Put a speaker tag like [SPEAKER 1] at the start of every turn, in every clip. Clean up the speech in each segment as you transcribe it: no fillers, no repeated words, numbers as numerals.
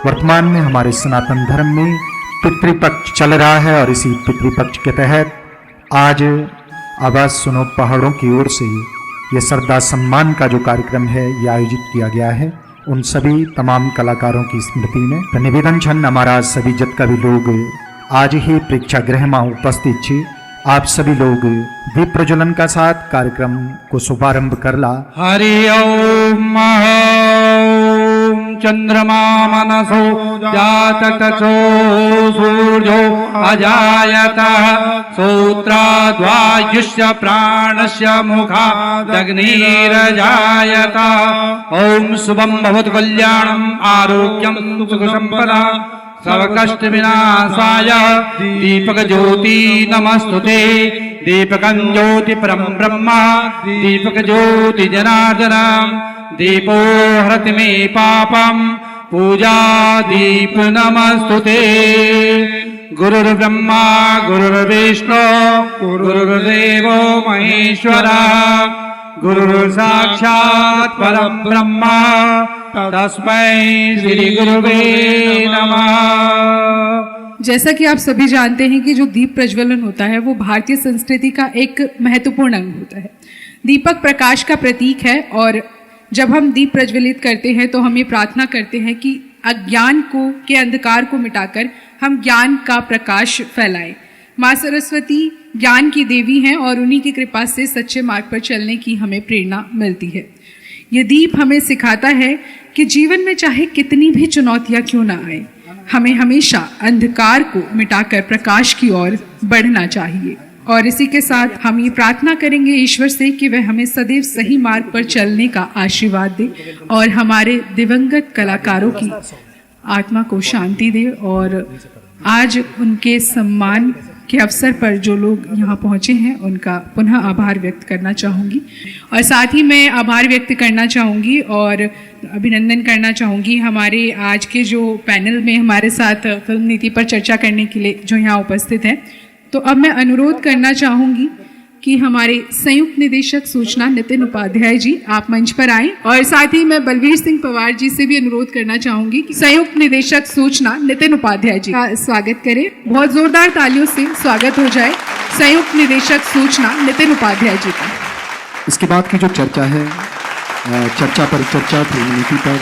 [SPEAKER 1] वर्तमान में हमारे सनातन धर्म में पितृपक्ष चल रहा है और इसी पितृपक्ष के तहत आज आवाज सुनो पहाड़ों की ओर से ये श्रद्धा सम्मान का जो कार्यक्रम है ये आयोजित किया गया है उन सभी तमाम कलाकारों की स्मृति में। तो निवेदन छन हमारा सभी जतका भी लोग आज ही प्रेक्षागृह में उपस्थित छी आप सभी लोग दीप प्रज्वलन का साथ कार्यक्रम को शुभारंभ करला।
[SPEAKER 2] हरि ओम चंद्रमा मनसो जातकसो सूर्यो अजायत सूत्राद्वायुष्य प्राणस्य मुखादग्निरजायत। ओम शुभम भवतु कल्याणम आरोग्यम सुख संपदा सर्वकष्ट विनाशाय दीपक ज्योति नमस्तुते। दीपकं ज्योति परम ब्रह्म दीपक ज्योति जनार्दन दीपो हरति मे पापम पूजा दीप नमस्तुते। गुरुर्ब्रह्मा गुरुर्विष्णु गुरुर्देवो महेश्वरा गुरुर्साक्षात् परम ब्रह्म तस्मै श्री गुरुवे नमः।
[SPEAKER 3] जैसा कि आप सभी जानते हैं कि जो दीप प्रज्वलन होता है वो भारतीय संस्कृति का एक महत्वपूर्ण अंग होता है। दीपक प्रकाश का प्रतीक है और जब हम दीप प्रज्वलित करते हैं तो हम ये प्रार्थना करते हैं कि अज्ञान को के अंधकार को मिटाकर हम ज्ञान का प्रकाश फैलाएं। माँ सरस्वती ज्ञान की देवी हैं और उन्हीं की कृपा से सच्चे मार्ग पर चलने की हमें प्रेरणा मिलती है। ये दीप हमें सिखाता है कि जीवन में चाहे कितनी भी चुनौतियां क्यों ना आए हमें हमेशा अंधकार को मिटाकर प्रकाश की ओर बढ़ना चाहिए। और इसी के साथ हम ये प्रार्थना करेंगे ईश्वर से कि वह हमें सदैव सही मार्ग पर चलने का आशीर्वाद दे और हमारे दिवंगत कलाकारों की आत्मा को शांति दे। और आज उनके सम्मान के अवसर पर जो लोग यहाँ पहुँचे हैं उनका पुनः आभार व्यक्त करना चाहूँगी। और साथ ही मैं आभार व्यक्त करना चाहूँगी और अभिनंदन करना चाहूँगी हमारे आज के जो पैनल में हमारे साथ फिल्म नीति पर चर्चा करने के लिए जो यहाँ उपस्थित हैं। तो अब मैं अनुरोध करना चाहूँगी कि हमारे संयुक्त निदेशक सूचना नितिन उपाध्याय जी आप मंच पर आएं। और साथ ही मैं बलवीर सिंह पवार जी से भी अनुरोध करना चाहूंगी कि संयुक्त निदेशक सूचना नितिन उपाध्याय जी का स्वागत करें। बहुत जोरदार तालियों से स्वागत हो जाए संयुक्त निदेशक सूचना नितिन उपाध्याय जी का।
[SPEAKER 1] इसके बाद की जो चर्चा है चर्चा परिचर्चा फिल्म नीति पर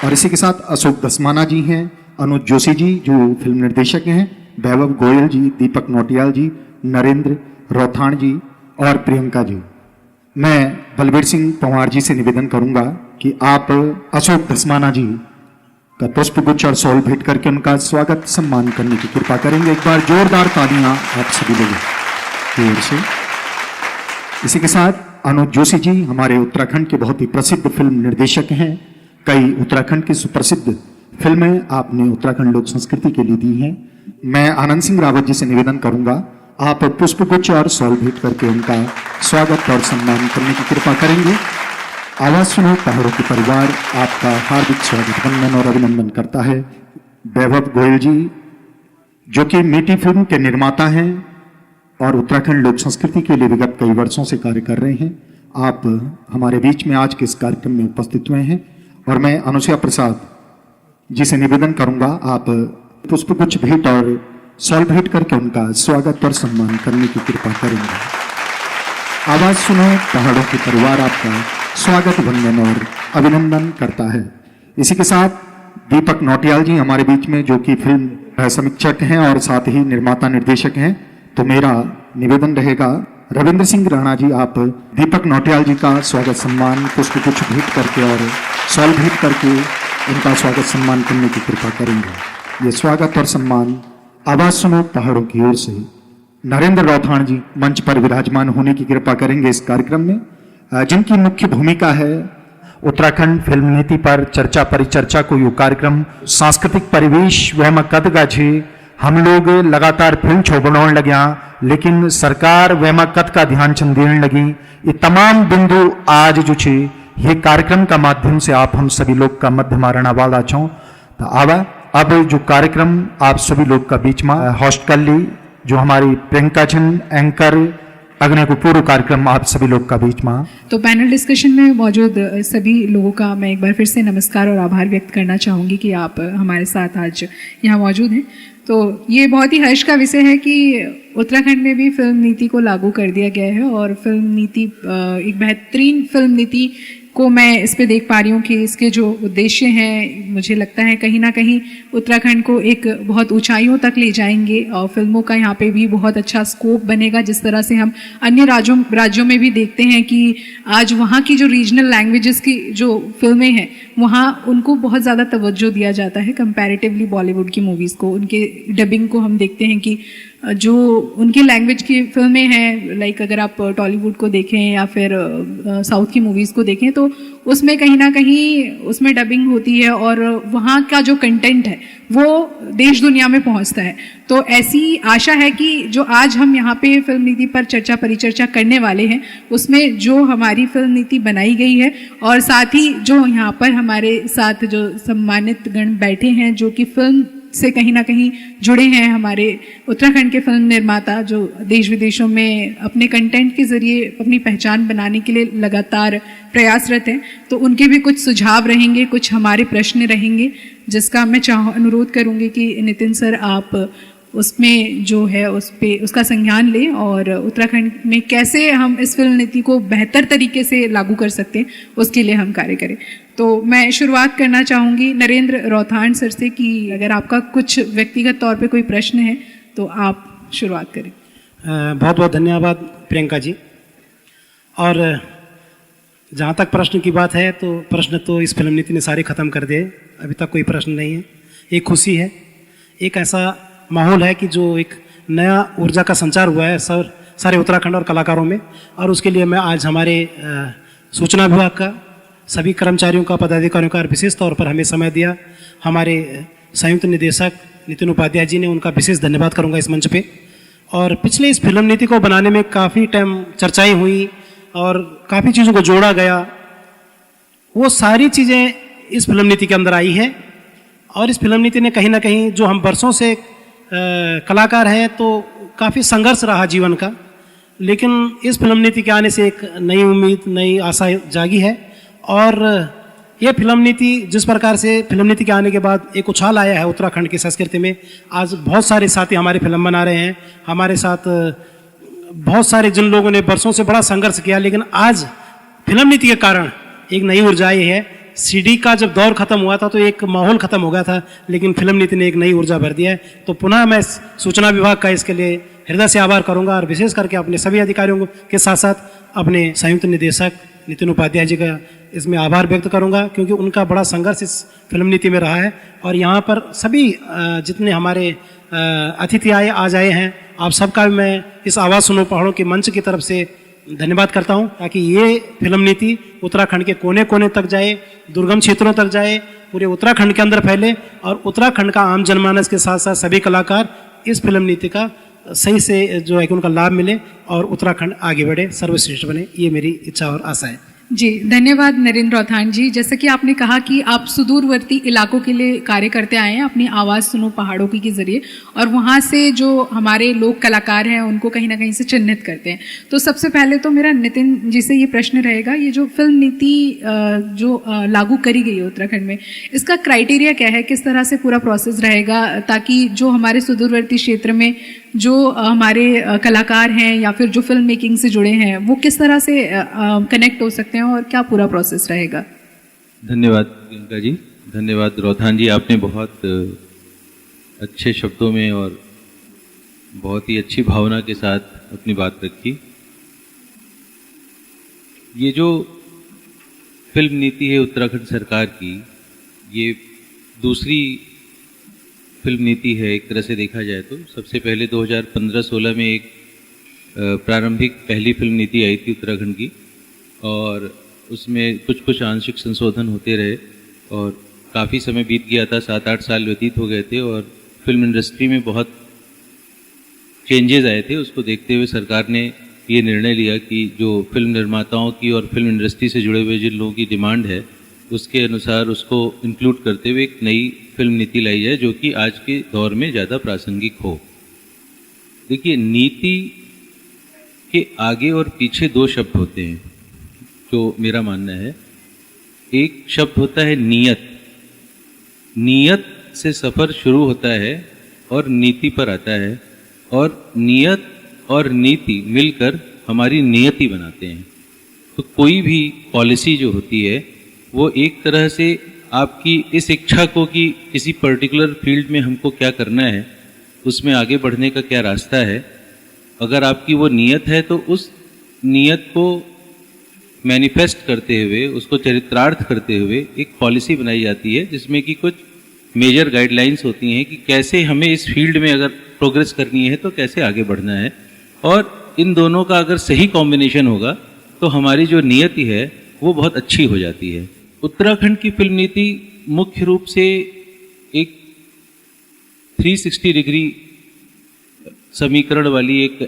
[SPEAKER 1] और इसी के साथ अशोक दसमाना जी हैं, अनुज जोशी जी जो फिल्म निर्देशक हैं, वैभव गोयल जी, दीपक नौटियाल जी, नरेंद्र रोथाण जी और प्रियंका जी। मैं बलवीर सिंह पंवार जी से निवेदन करूंगा कि आप अशोक दसमाना जी का पुष्पगुच्छ और शॉल भेंट करके उनका स्वागत सम्मान करने की कृपा करेंगे। एक बार जोरदार तालियां आप सभी लोगों की ओर से। इसी के साथ अनुज जोशी जी हमारे उत्तराखंड के बहुत ही प्रसिद्ध फिल्म निर्देशक हैं। कई उत्तराखंड की सुप्रसिद्ध फिल्में आपने उत्तराखंड लोक संस्कृति के लिए दी हैं। मैं आनंद सिंह रावत जी से निवेदन करूंगा आप पुष्पगुच्छ और शॉल भेंट करके उनका स्वागत और सम्मान करने की कृपा करेंगे। आवाज सुनो पहाड़ों के परिवार आपका हार्दिक स्वागत वंदन और अभिनंदन करता है। वैभव गोयल जी जो कि मीठी फिल्म के निर्माता हैं और उत्तराखंड लोक संस्कृति के लिए विगत कई वर्षों से कार्य कर रहे हैं, आप हमारे बीच में आज के इस कार्यक्रम में उपस्थित हुए हैं। और मैं अनुसुया प्रसाद जी से निवेदन करूंगा आप पुष्पगुच्छ भेंट और शॉल भेंट करके उनका स्वागत और सम्मान करने की कृपा करेंगे। आवाज सुनो पहाड़ों के परिवार आपका स्वागत वंदन और अभिनंदन करता है। इसी के साथ दीपक नौटियाल जी हमारे बीच में जो कि फिल्म समीक्षक हैं और साथ ही निर्माता निर्देशक हैं। तो मेरा निवेदन रहेगा रविंद्र सिंह राणा जी आप दीपक नौटियाल जी का स्वागत सम्मान पुष्पगुच्छ भेंट करके और शॉल भेंट करके उनका स्वागत सम्मान करने की कृपा करेंगे। ये स्वागत और सम्मान आवाज सुनो पहाड़ों की ओर से नरेंद्र रोथाण जी मंच पर विराजमान होने की कृपा करेंगे इस कार्यक्रम में, जिनकी मुख्य भूमिका है उत्तराखंड फिल्म नीति पर चर्चा परिचर्चा को यो कार्यक्रम सांस्कृतिक परिवेश वह कद गा छे। हम लोग लगातार फिल्म छो बनाने लग्या लेकिन सरकार वह कद का ध्यान चंद देने लगी। ये तमाम बिंदु आज जो छे ये कार्यक्रम का माध्यम से आप हम सभी लोग का मध्य मारणा वाला छो। तो आवा अब जो कार्यक्रम आप सभी लोग का बीच में होस्ट कर ली जो हमारी प्रियंका चंद एंकर अग्नि को पूर्व कार्यक्रम आप सभी लोग का बीच में
[SPEAKER 3] तो पैनल डिस्कशन में मौजूद सभी लोगों का मैं एक बार फिर से नमस्कार और आभार व्यक्त करना चाहूँगी कि आप हमारे साथ आज यहाँ मौजूद हैं। तो ये बहुत ही हर्ष का विषय है कि उत्तराखंड में भी फिल्म नीति को लागू कर दिया गया है और फिल्म नीति एक बेहतरीन फिल्म नीति को मैं इस पे देख पा रही हूँ कि इसके जो उद्देश्य हैं मुझे लगता है कहीं ना कहीं उत्तराखंड को एक बहुत ऊंचाइयों तक ले जाएंगे और फिल्मों का यहाँ पे भी बहुत अच्छा स्कोप बनेगा। जिस तरह से हम अन्य राज्यों में भी देखते हैं कि आज वहाँ की जो रीजनल लैंग्वेजेस की जो फिल्में हैं वहाँ उनको बहुत ज़्यादा तवज्जो दिया जाता है कंपैरेटिवली बॉलीवुड की मूवीज़ को। उनके डबिंग को हम देखते हैं कि जो उनकी लैंग्वेज की फिल्में हैं लाइक अगर आप टॉलीवुड को देखें या फिर साउथ की मूवीज़ को देखें तो उसमें कहीं ना कहीं उसमें डबिंग होती है और वहाँ का जो कंटेंट है वो देश दुनिया में पहुँचता है। तो ऐसी आशा है कि जो आज हम यहाँ पे फिल्म नीति पर परिचर्चा करने वाले हैं उसमें जो हमारी फिल्म नीति बनाई गई है और साथ ही जो यहाँ पर हमारे साथ जो सम्मानित गण बैठे हैं जो कि फिल्म से कहीं ना कहीं जुड़े हैं, हमारे उत्तराखंड के फिल्म निर्माता जो देश विदेशों में अपने कंटेंट के जरिए अपनी पहचान बनाने के लिए लगातार प्रयासरत हैं, तो उनके भी कुछ सुझाव रहेंगे, कुछ हमारे प्रश्न रहेंगे जिसका मैं अनुरोध करूंगी कि नितिन सर आप उसमें जो है उस पे उसका संज्ञान लें और उत्तराखंड में कैसे हम इस फिल्म नीति को बेहतर तरीके से लागू कर सकते हैं उसके लिए हम कार्य करें। तो मैं शुरुआत करना चाहूँगी नरेंद्र रौथान सर से कि अगर आपका कुछ व्यक्तिगत तौर पे कोई प्रश्न है तो आप शुरुआत करें।
[SPEAKER 4] बहुत बहुत धन्यवाद प्रियंका जी। और जहाँ तक प्रश्न की बात है तो प्रश्न तो इस फिल्म नीति ने सारे ख़त्म कर दिए, अभी तक कोई प्रश्न नहीं है। एक खुशी है, एक ऐसा माहौल है कि जो एक नया ऊर्जा का संचार हुआ है सारे उत्तराखंड और कलाकारों में, और उसके लिए मैं आज हमारे सूचना विभाग का सभी कर्मचारियों का पदाधिकारियों का विशेष तौर पर हमें समय दिया, हमारे संयुक्त निदेशक नितिन उपाध्याय जी ने उनका विशेष धन्यवाद करूंगा इस मंच पे। और पिछले इस फिल्म नीति को बनाने में काफ़ी टाइम चर्चाएं हुई और काफ़ी चीज़ों को जोड़ा गया, वो सारी चीज़ें इस फिल्म नीति के अंदर आई है। और इस फिल्म नीति ने कहीं ना कहीं जो हम वर्षों से कलाकार हैं तो काफ़ी संघर्ष रहा जीवन का, लेकिन इस फिल्म नीति के आने से एक नई उम्मीद नई आशा जागी है। और ये फिल्म नीति जिस प्रकार से फिल्म नीति के आने के बाद एक उछाल आया है उत्तराखंड की संस्कृति में, आज बहुत सारे साथी हमारे फिल्म बना रहे हैं, हमारे साथ बहुत सारे जिन लोगों ने वर्षों से बड़ा संघर्ष किया, लेकिन आज फिल्म नीति के कारण एक नई ऊर्जा आई है। सीडी का जब दौर खत्म हुआ था तो एक माहौल खत्म हो गया था, लेकिन फिल्म नीति ने एक नई ऊर्जा भर दिया है। तो पुनः मैं सूचना विभाग का इसके लिए हृदय से आभार करूंगा और विशेष करके अपने सभी अधिकारियों के साथ साथ अपने संयुक्त निदेशक नितिन उपाध्याय जी का इसमें आभार व्यक्त करूंगा, क्योंकि उनका बड़ा संघर्ष इस फिल्म नीति में रहा है। और यहाँ पर सभी जितने हमारे अतिथि आज आए हैं, आप सबका मैं इस आवाज़ सुनो पहाड़ों के मंच की तरफ से धन्यवाद करता हूं, ताकि ये फिल्म नीति उत्तराखंड के कोने कोने तक जाए, दुर्गम क्षेत्रों तक जाए, पूरे उत्तराखंड के अंदर फैले और उत्तराखंड का आम जनमानस के साथ साथ सभी कलाकार इस फिल्म नीति का सही से जो है कि उनका लाभ मिले और उत्तराखंड आगे बढ़े, सर्वश्रेष्ठ बने, ये मेरी इच्छा और आशा है।
[SPEAKER 3] जी धन्यवाद नरेंद्र रौथान जी। जैसा कि आपने कहा कि आप सुदूरवर्ती इलाकों के लिए कार्य करते आए हैं अपनी आवाज़ सुनो पहाड़ों की के जरिए, और वहाँ से जो हमारे लोक कलाकार हैं उनको कहीं ना कहीं से चिन्हित करते हैं। तो सबसे पहले तो मेरा नितिन जी से ये प्रश्न रहेगा, ये जो फिल्म नीति जो लागू करी गई है उत्तराखंड में, इसका क्राइटेरिया क्या है, किस तरह से पूरा प्रोसेस रहेगा, ताकि जो हमारे सुदूरवर्ती क्षेत्र में जो हमारे कलाकार हैं या फिर जो फिल्म मेकिंग से जुड़े हैं वो किस तरह से कनेक्ट हो सकते हैं और क्या पूरा प्रोसेस रहेगा।
[SPEAKER 5] धन्यवाद प्रियंका जी, धन्यवाद रौथान जी, आपने बहुत अच्छे शब्दों में और बहुत ही अच्छी भावना के साथ अपनी बात रखी। ये जो फिल्म नीति है उत्तराखंड सरकार की, ये दूसरी फिल्म नीति है एक तरह से देखा जाए तो। सबसे पहले 2015-16 में एक प्रारंभिक पहली फिल्म नीति आई थी उत्तराखंड की, और उसमें कुछ आंशिक संशोधन होते रहे और काफ़ी समय बीत गया था, 7-8 साल व्यतीत हो गए थे और फिल्म इंडस्ट्री में बहुत चेंजेस आए थे। उसको देखते हुए सरकार ने ये निर्णय लिया कि जो फिल्म निर्माताओं की और फिल्म इंडस्ट्री से जुड़े हुए जिन लोगों की डिमांड है उसके अनुसार उसको इंक्लूड करते हुए एक नई फिल्म नीति लाई जाए जो कि आज के दौर में ज़्यादा प्रासंगिक हो। देखिए, नीति कि आगे और पीछे दो शब्द होते हैं, जो मेरा मानना है। एक शब्द होता है नियत। नियत से सफ़र शुरू होता है और नीति पर आता है, और नियत और नीति मिलकर हमारी नियति बनाते हैं। तो कोई भी पॉलिसी जो होती है वो एक तरह से आपकी इस इच्छा को कि किसी पर्टिकुलर फील्ड में हमको क्या करना है, उसमें आगे बढ़ने का क्या रास्ता है, अगर आपकी वो नियत है तो उस नियत को मैनिफेस्ट करते हुए, उसको चरित्रार्थ करते हुए एक पॉलिसी बनाई जाती है, जिसमें कि कुछ मेजर गाइडलाइंस होती हैं कि कैसे हमें इस फील्ड में अगर प्रोग्रेस करनी है तो कैसे आगे बढ़ना है। और इन दोनों का अगर सही कॉम्बिनेशन होगा तो हमारी जो नियति है वो बहुत अच्छी हो जाती है। उत्तराखंड की फिल्म नीति मुख्य रूप से एक 360 डिग्री समीकरण वाली, एक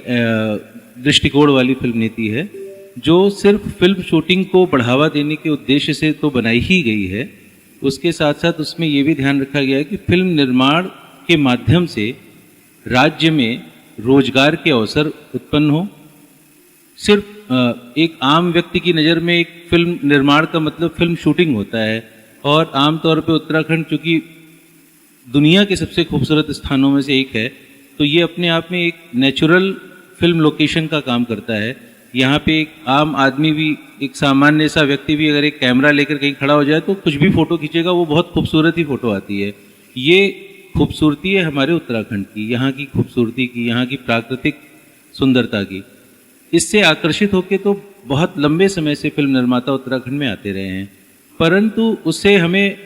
[SPEAKER 5] दृष्टिकोण वाली फिल्म नीति है, जो सिर्फ फिल्म शूटिंग को बढ़ावा देने के उद्देश्य से तो बनाई ही गई है। उसके साथ साथ उसमें ये भी ध्यान रखा गया है कि फिल्म निर्माण के माध्यम से राज्य में रोजगार के अवसर उत्पन्न हो। सिर्फ एक आम व्यक्ति की नज़र में एक फिल्म निर्माण का मतलब फिल्म शूटिंग होता है, और आमतौर पे उत्तराखंड चूँकि दुनिया के सबसे खूबसूरत स्थानों में से एक है, तो ये अपने आप में एक नेचुरल फिल्म लोकेशन का काम करता है। यहाँ पे एक आम आदमी भी, एक सामान्य सा व्यक्ति भी अगर एक कैमरा लेकर कहीं खड़ा हो जाए तो कुछ भी फ़ोटो खींचेगा, वो बहुत खूबसूरत ही फ़ोटो आती है। ये खूबसूरती है हमारे उत्तराखंड की, यहाँ की खूबसूरती की, यहाँ की प्राकृतिक सुंदरता की। इससे आकर्षित होकर तो बहुत लंबे समय से फिल्म निर्माता उत्तराखंड में आते रहे हैं, परंतु उससे हमें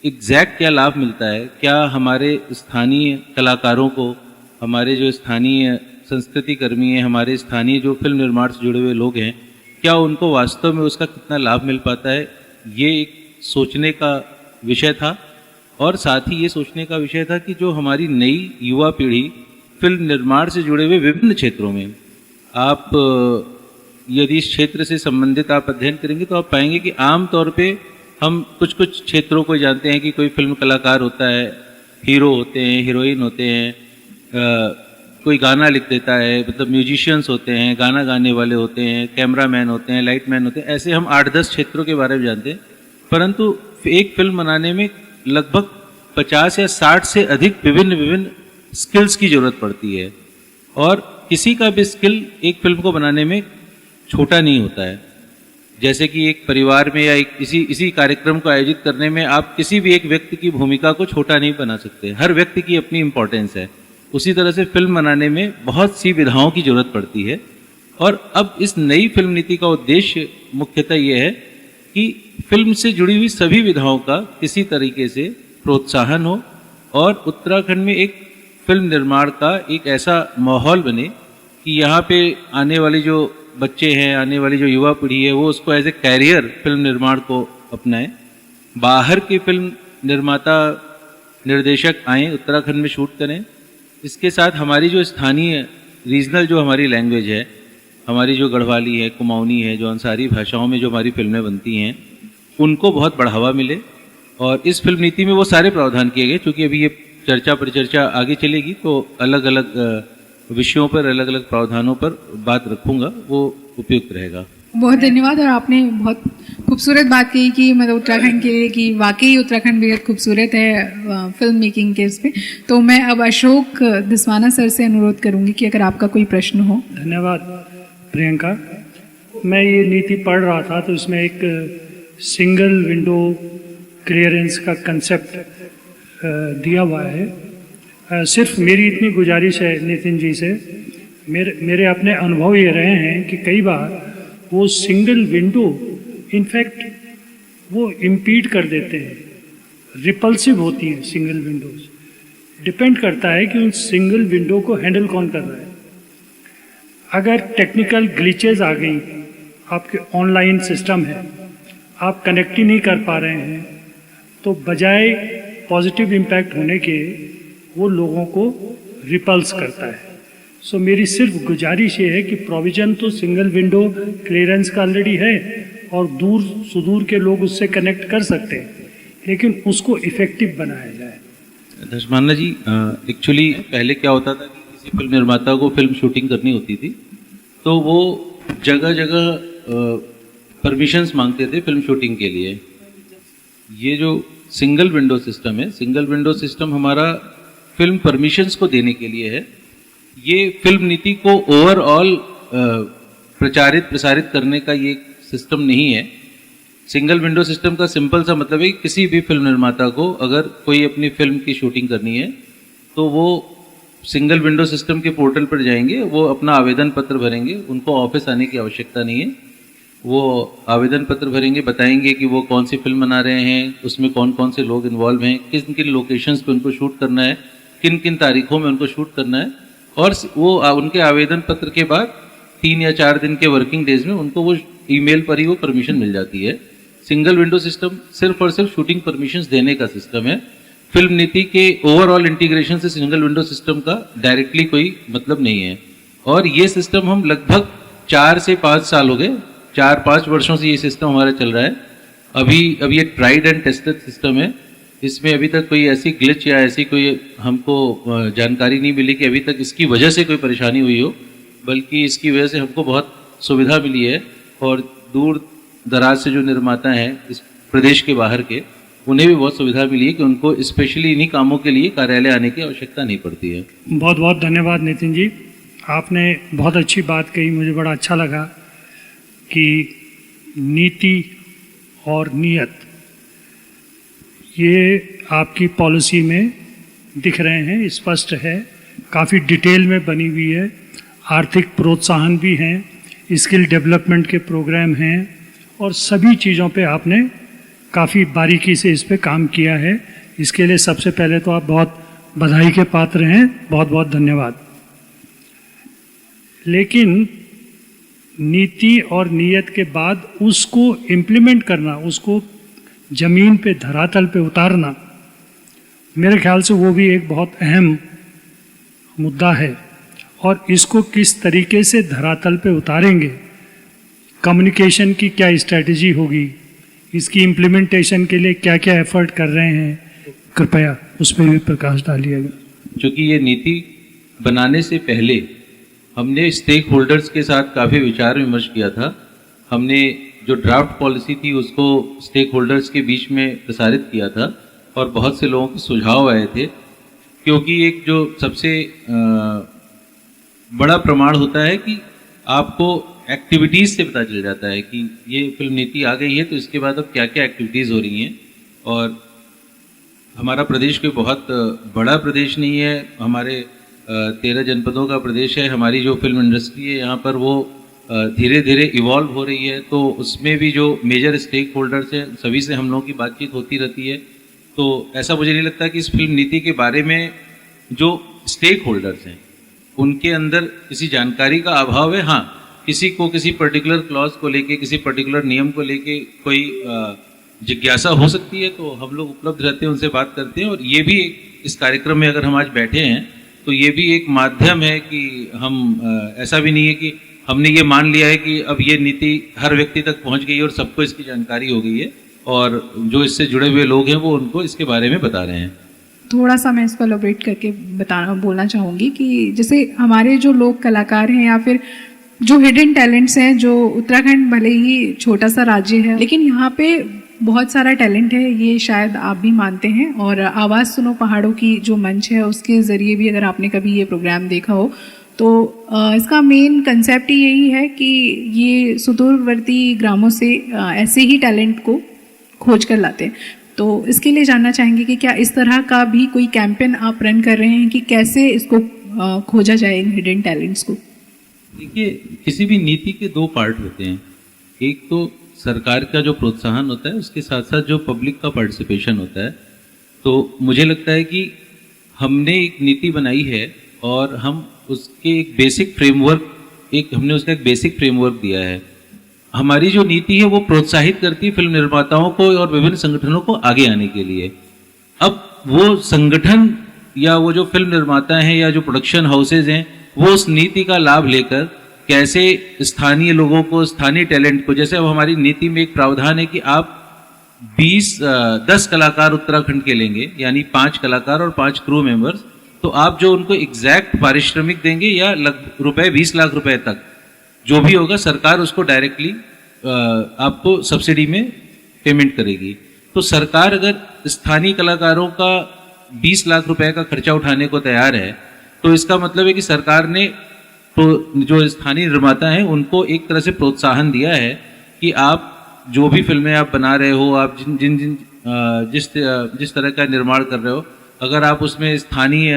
[SPEAKER 5] एग्जैक्ट क्या लाभ मिलता है, क्या हमारे स्थानीय कलाकारों को, हमारे जो स्थानीय संस्कृति कर्मी हैं, हमारे स्थानीय जो फिल्म निर्माण से जुड़े हुए लोग हैं, क्या उनको वास्तव में उसका कितना लाभ मिल पाता है, ये एक सोचने का विषय था। और साथ ही ये सोचने का विषय था कि जो हमारी नई युवा पीढ़ी फिल्म निर्माण से जुड़े हुए विभिन्न क्षेत्रों में, आप यदि इस क्षेत्र से संबंधित आप अध्ययन करेंगे तो आप पाएंगे कि आम तौर पे हम कुछ कुछ क्षेत्रों को जानते हैं कि कोई फिल्म कलाकार होता है, हीरो होते हैं, हीरोइन होते हैं, कोई गाना लिख देता है, मतलब म्यूजिशियंस होते हैं, गाना गाने वाले होते हैं, कैमरामैन होते हैं, लाइटमैन होते हैं, ऐसे हम 8-10 क्षेत्रों के बारे में जानते हैं। परंतु एक फिल्म बनाने में लगभग 50 या 60 से अधिक विभिन्न स्किल्स की ज़रूरत पड़ती है, और किसी का भी स्किल एक फिल्म को बनाने में छोटा नहीं होता है। जैसे कि एक परिवार में या एक इसी कार्यक्रम को आयोजित करने में आप किसी भी एक व्यक्ति की भूमिका को छोटा नहीं बना सकते, हर व्यक्ति की अपनी इम्पोर्टेंस है। उसी तरह से फिल्म बनाने में बहुत सी विधाओं की जरूरत पड़ती है। और अब इस नई फिल्म नीति का उद्देश्य मुख्यतः ये है कि फिल्म से जुड़ी हुई सभी विधाओं का किसी तरीके से प्रोत्साहन हो, और उत्तराखंड में एक फिल्म निर्माण का एक ऐसा माहौल बने कि यहाँ पे आने वाली जो बच्चे हैं, आने वाली जो युवा पीढ़ी है, वो उसको एज ए कैरियर फिल्म निर्माण को अपनाएं। बाहर के फिल्म निर्माता निर्देशक आएँ, उत्तराखंड में शूट करें। इसके साथ हमारी जो स्थानीय रीजनल जो हमारी लैंग्वेज है, हमारी जो गढ़वाली है, कुमाऊनी है, जो अंसारी भाषाओं में जो हमारी फिल्में बनती हैं, उनको बहुत बढ़ावा मिले। और इस फिल्म नीति में वो सारे प्रावधान किए गए। चूँकि अभी ये चर्चा परिचर्चा आगे चलेगी तो अलग अलग विषयों पर, अलग अलग प्रावधानों पर बात रखूंगा, वो उपयुक्त रहेगा।
[SPEAKER 3] बहुत धन्यवाद। और आपने बहुत खूबसूरत बात कही कि मतलब उत्तराखंड के लिए, कि वाकई उत्तराखंड बेहद खूबसूरत है फिल्म मेकिंग के इस पे। तो मैं अब अशोक दसवाना सर से अनुरोध करूंगी कि अगर आपका कोई प्रश्न हो।
[SPEAKER 6] धन्यवाद प्रियंका। मैं ये नीति पढ़ रहा था तो इसमें एक सिंगल विंडो क्लियरेंस का कंसेप्ट दिया हुआ है। सिर्फ मेरी इतनी गुजारिश है नितिन जी से, मेरे अपने अनुभव ये रहे हैं कि कई बार वो सिंगल विंडो इनफैक्ट वो इम्पीड कर देते हैं, रिपल्सिव होती है सिंगल विंडोज। डिपेंड करता है कि उन सिंगल विंडो को हैंडल कौन कर रहा है। अगर टेक्निकल ग्लिचेज आ गई, आपके ऑनलाइन सिस्टम है, आप कनेक्ट ही नहीं कर पा रहे हैं, तो बजाय पॉजिटिव इम्पैक्ट होने के वो लोगों को रिपल्स करता है। सो मेरी सिर्फ गुजारिश ये है कि प्रोविजन तो सिंगल विंडो क्लियरेंस का ऑलरेडी है और दूर सुदूर के लोग उससे कनेक्ट कर सकते हैं, लेकिन उसको इफेक्टिव बनाया जाए।
[SPEAKER 5] धर्माना जी, एक्चुअली पहले क्या होता था कि किसी फिल्म निर्माता को फिल्म शूटिंग करनी होती थी तो वो जगह जगह परमिशंस मांगते थे फिल्म शूटिंग के लिए। ये जो सिंगल विंडो सिस्टम है, सिंगल विंडो सिस्टम हमारा फिल्म परमिशंस को देने के लिए है। ये फिल्म नीति को ओवरऑल प्रसारित करने का ये सिस्टम नहीं है। सिंगल विंडो सिस्टम का सिंपल सा मतलब है कि किसी भी फिल्म निर्माता को अगर कोई अपनी फिल्म की शूटिंग करनी है तो वो सिंगल विंडो सिस्टम के पोर्टल पर जाएंगे, वो अपना आवेदन पत्र भरेंगे, उनको ऑफिस आने की आवश्यकता नहीं है। वो आवेदन पत्र भरेंगे, बताएंगे कि वो कौन सी फिल्म बना रहे हैं, उसमें कौन कौन से लोग इन्वॉल्व हैं, किन किन लोकेशंस पे उनको शूट करना है, किन किन तारीखों में उनको शूट करना है, और वो उनके आवेदन पत्र के बाद 3 या 4 दिन के वर्किंग डेज में उनको वो ईमेल पर ही वो परमिशन मिल जाती है। सिंगल विंडो सिस्टम सिर्फ और सिर्फ शूटिंग परमिशंस देने का सिस्टम है। फिल्म नीति के ओवरऑल इंटीग्रेशन से सिंगल विंडो सिस्टम का डायरेक्टली कोई मतलब नहीं है। और ये सिस्टम हम लगभग 4 से 5 साल हो गए, 4-5 वर्षों से ये सिस्टम हमारा चल रहा है। अभी ये ट्राइड एंड टेस्टेड सिस्टम है। इसमें अभी तक कोई ऐसी ग्लिच या ऐसी कोई हमको जानकारी नहीं मिली कि अभी तक इसकी वजह से कोई परेशानी हुई हो, बल्कि इसकी वजह से हमको बहुत सुविधा मिली है। और दूर दराज से जो निर्माता हैं इस प्रदेश के बाहर के, उन्हें भी बहुत सुविधा मिली है कि उनको स्पेशली इन्हीं कामों के लिए कार्यालय आने की आवश्यकता नहीं पड़ती है।
[SPEAKER 6] बहुत बहुत धन्यवाद नितिन जी, आपने बहुत अच्छी बात कही। मुझे बड़ा अच्छा लगा कि नीति और नीयत ये आपकी पॉलिसी में दिख रहे हैं, स्पष्ट है, काफ़ी डिटेल में बनी हुई है। आर्थिक प्रोत्साहन भी हैं, स्किल डेवलपमेंट के प्रोग्राम हैं, और सभी चीज़ों पे आपने काफ़ी बारीकी से इस पे काम किया है। इसके लिए सबसे पहले तो आप बहुत बधाई के पात्र हैं, बहुत बहुत धन्यवाद। लेकिन नीति और नीयत के बाद उसको इम्प्लीमेंट करना, उसको जमीन पे धरातल पे उतारना, मेरे ख्याल से वो भी एक बहुत अहम मुद्दा है। और इसको किस तरीके से धरातल पे उतारेंगे, कम्युनिकेशन की क्या स्ट्रैटेजी होगी, इसकी इम्प्लीमेंटेशन के लिए क्या क्या एफर्ट कर रहे हैं, कृपया उस पर भी प्रकाश डालिएगा।
[SPEAKER 5] क्योंकि ये नीति बनाने से पहले हमने स्टेक होल्डर्स के साथ काफ़ी विचार विमर्श किया था। हमने जो ड्राफ्ट पॉलिसी थी उसको स्टेक होल्डर्स के बीच में प्रसारित किया था और बहुत से लोगों के सुझाव आए थे। क्योंकि एक जो सबसे बड़ा प्रमाण होता है कि आपको एक्टिविटीज़ से पता चल जाता है कि ये फिल्म नीति आ गई है तो इसके बाद अब क्या क्या एक्टिविटीज़ हो रही हैं। और हमारा प्रदेश कोई बहुत बड़ा प्रदेश नहीं है, हमारे 13 जनपदों का प्रदेश है। हमारी जो फिल्म इंडस्ट्री है यहाँ पर वो धीरे धीरे इवॉल्व हो रही है, तो उसमें भी जो मेजर स्टेक होल्डर्स हैं सभी से हम लोगों की बातचीत होती रहती है। तो ऐसा मुझे नहीं लगता कि इस फिल्म नीति के बारे में जो स्टेक होल्डर्स हैं उनके अंदर किसी जानकारी का अभाव है। हाँ, किसी को किसी पर्टिकुलर क्लॉज को लेके, किसी पर्टिकुलर नियम को लेके कोई जिज्ञासा हो सकती है, तो हम लोग उपलब्ध रहते हैं, उनसे बात करते हैं। और ये भी इस कार्यक्रम में अगर हम आज बैठे हैं तो ये भी एक माध्यम है कि हम ऐसा भी नहीं है कि हमने ये मान लिया है कि अब ये नीति हर व्यक्ति तक पहुंच गई है और सबको इसकी जानकारी हो गई है, और जो इससे जुड़े हुए लोग हैं वो उनको इसके बारे में बता रहे हैं।
[SPEAKER 3] थोड़ा सा मैं इसको एलोबरेट करके बोलना चाहूँगी कि जैसे हमारे जो लोग कलाकार हैं या फिर जो हिडन टैलेंट्स हैं, जो उत्तराखंड भले ही छोटा सा राज्य है लेकिन यहाँ पे बहुत सारा टैलेंट है, ये शायद आप भी मानते हैं। और आवाज़ सुनो पहाड़ों की जो मंच है उसके ज़रिए भी अगर आपने कभी ये प्रोग्राम देखा हो तो इसका मेन कंसेप्ट ही यही है कि ये सुदूरवर्ती ग्रामों से ऐसे ही टैलेंट को खोज कर लाते हैं। तो इसके लिए जानना चाहेंगे कि क्या इस तरह का भी कोई कैंपेन आप रन कर रहे हैं कि कैसे इसको खोजा जाए इन हिडन टैलेंट्स को?
[SPEAKER 5] देखिए, किसी भी नीति के 2 पार्ट होते हैं। एक तो सरकार का जो प्रोत्साहन होता है, उसके साथ साथ जो पब्लिक का पार्टिसिपेशन होता है। तो मुझे लगता है कि हमने एक नीति बनाई है और हम उसके एक बेसिक फ्रेमवर्क हमने उसका एक बेसिक फ्रेमवर्क दिया है। हमारी जो नीति है वो प्रोत्साहित करती है फिल्म निर्माताओं को और विभिन्न संगठनों को आगे आने के लिए। अब वो संगठन या वो जो फिल्म निर्माता हैं या जो प्रोडक्शन हाउसेज हैं वो उस नीति का लाभ लेकर कैसे स्थानीय लोगों को, स्थानीय टैलेंट को, जैसे अब हमारी नीति में एक प्रावधान है कि आप 10 कलाकार उत्तराखंड के लेंगे, यानी 5 कलाकार और 5 क्रू मेंबर्स, तो आप जो उनको एग्जैक्ट पारिश्रमिक देंगे या ₹20 लाख तक, जो भी होगा सरकार उसको डायरेक्टली आपको सब्सिडी में पेमेंट करेगी। तो सरकार अगर स्थानीय कलाकारों का 20 लाख रुपए का खर्चा उठाने को तैयार है, तो इसका मतलब है कि सरकार ने तो जो स्थानीय निर्माता हैं उनको एक तरह से प्रोत्साहन दिया है कि आप जो भी फिल्में आप बना रहे हो, आप जिस तरह का निर्माण कर रहे हो, अगर आप उसमें स्थानीय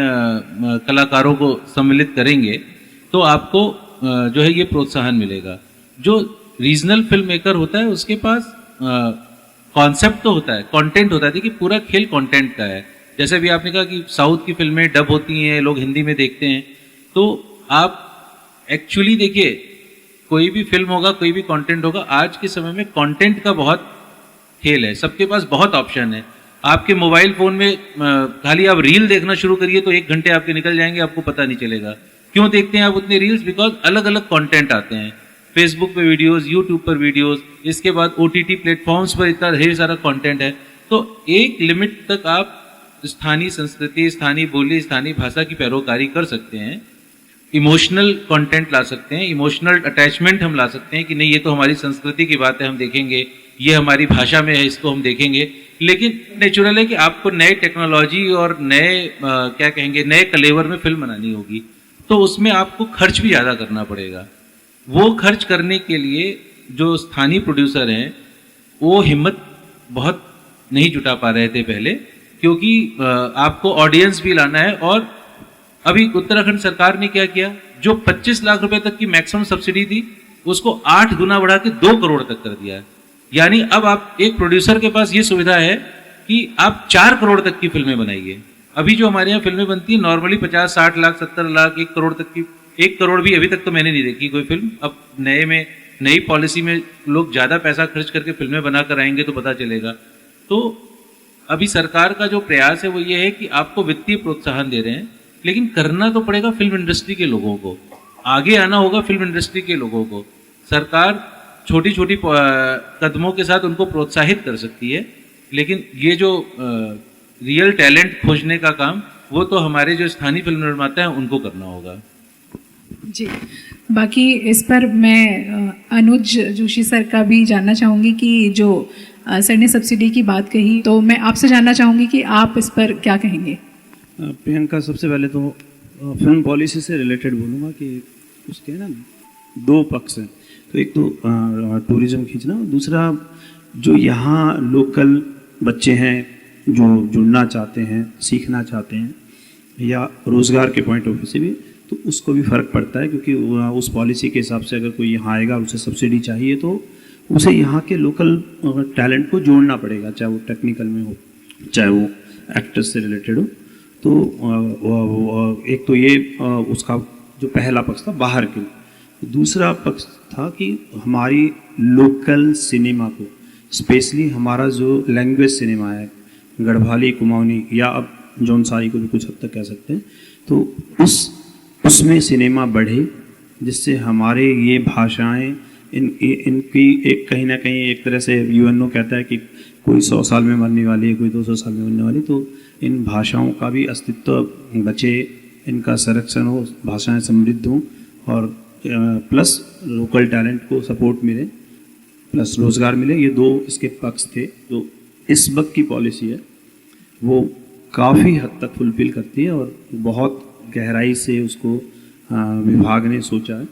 [SPEAKER 5] कलाकारों को सम्मिलित करेंगे तो आपको जो है ये प्रोत्साहन मिलेगा। जो रीजनल फिल्म मेकर होता है उसके पास कॉन्सेप्ट तो होता है, कंटेंट होता है। देखिए पूरा खेल कंटेंट का है। जैसे भी आपने कहा कि साउथ की फिल्में डब होती हैं, लोग हिंदी में देखते हैं, तो आप एक्चुअली देखिए कोई भी फिल्म होगा, कोई भी कंटेंट होगा, आज के समय में कंटेंट का बहुत खेल है। सबके पास बहुत ऑप्शन है। आपके मोबाइल फोन में खाली आप रील देखना शुरू करिए तो 1 घंटे आपके निकल जाएंगे, आपको पता नहीं चलेगा। क्यों देखते हैं आप उतने रील्स? बिकॉज अलग अलग कंटेंट आते हैं। फेसबुक पे वीडियोस, यूट्यूब पर वीडियोस, इसके बाद OTT प्लेटफॉर्म्स पर इतना ढेर सारा कंटेंट है। तो एक लिमिट तक आप स्थानीय संस्कृति, स्थानीय बोली, स्थानीय भाषा की पैरोकारी कर सकते हैं। इमोशनल कंटेंट ला सकते हैं, इमोशनल अटैचमेंट हम ला सकते हैं कि नहीं ये तो हमारी संस्कृति की बात है, हम देखेंगे, ये हमारी भाषा में है, इसको हम देखेंगे। लेकिन नेचुरल है कि आपको नए टेक्नोलॉजी और नए क्या कहेंगे, नए कलेवर में फिल्म बनानी होगी, तो उसमें आपको खर्च भी ज़्यादा करना पड़ेगा। वो खर्च करने के लिए जो स्थानीय प्रोड्यूसर हैं वो हिम्मत बहुत नहीं जुटा पा रहे थे पहले, क्योंकि आपको ऑडियंस भी लाना है। और अभी उत्तराखंड सरकार ने क्या किया, जो 25 लाख रुपए तक की मैक्सिमम सब्सिडी थी उसको 8 गुना बढ़ा के 2 करोड़ तक कर दिया है। यानी अब आप एक प्रोड्यूसर के पास ये सुविधा है कि आप 4 करोड़ तक की फिल्में बनाइए। अभी जो हमारे यहाँ फिल्में बनती है नॉर्मली 50, 60 लाख, 70 लाख, 1 करोड़ तक की, 1 करोड़ भी अभी तक तो मैंने नहीं देखी कोई फिल्म। अब नई पॉलिसी में लोग ज्यादा पैसा खर्च करके फिल्में बनाकर आएंगे तो पता चलेगा। तो अभी सरकार का जो प्रयास है वो ये है कि आपको वित्तीय प्रोत्साहन दे रहे हैं, लेकिन करना तो पड़ेगा फिल्म इंडस्ट्री के लोगों को, आगे आना होगा फिल्म इंडस्ट्री के लोगों को। सरकार छोटी छोटी कदमों के साथ उनको प्रोत्साहित कर सकती है, लेकिन ये जो रियल टैलेंट खोजने का काम वो तो हमारे जो स्थानीय फिल्म निर्माता हैं उनको करना होगा।
[SPEAKER 3] जी, बाकी इस पर मैं अनुज जोशी सर का भी जानना चाहूँगी कि जो सर ने सब्सिडी की बात कही, तो मैं आपसे जानना चाहूँगी कि आप इस पर क्या कहेंगे।
[SPEAKER 7] प्रियंका, सबसे पहले तो फिल्म पॉलिसी से रिलेटेड बोलूँगा कि उसके ना 2 पक्ष हैं। तो एक तो टूरिज्म खींचना, दूसरा जो यहाँ लोकल बच्चे हैं जो जुड़ना चाहते हैं, सीखना चाहते हैं, या रोज़गार के पॉइंट ऑफ व्यू से भी, तो उसको भी फ़र्क पड़ता है। क्योंकि उस पॉलिसी के हिसाब से अगर कोई यहाँ आएगा और उसे सब्सिडी चाहिए तो उसे यहाँ के लोकल टैलेंट को जोड़ना पड़ेगा, चाहे वो टेक्निकल में हो, चाहे वो एक्टर्स से रिलेटेड हो। तो एक तो ये उसका जो पहला पक्ष था बाहर के लिए। दूसरा पक्ष था कि हमारी लोकल सिनेमा को, स्पेशली हमारा जो लैंग्वेज सिनेमा है, गढ़वाली, कुमाऊनी, या अब जौनसारी को भी कुछ हद तक कह सकते हैं, तो उसमें सिनेमा बढ़े, जिससे हमारे ये भाषाएं इनकी एक कहीं ना कहीं एक तरह से UNO कहता है कि कोई 100 साल में मरने वाली है, कोई 200 साल में मरने वाली, तो इन भाषाओं का भी अस्तित्व बचे, इनका संरक्षण हो, भाषाएं समृद्ध हों, और प्लस लोकल टैलेंट को सपोर्ट मिले, प्लस रोज़गार मिले। ये 2 इसके पक्ष थे। तो इस वक्त की पॉलिसी है वो काफ़ी हद तक फुलफिल करती है और बहुत गहराई से उसको विभाग ने सोचा है।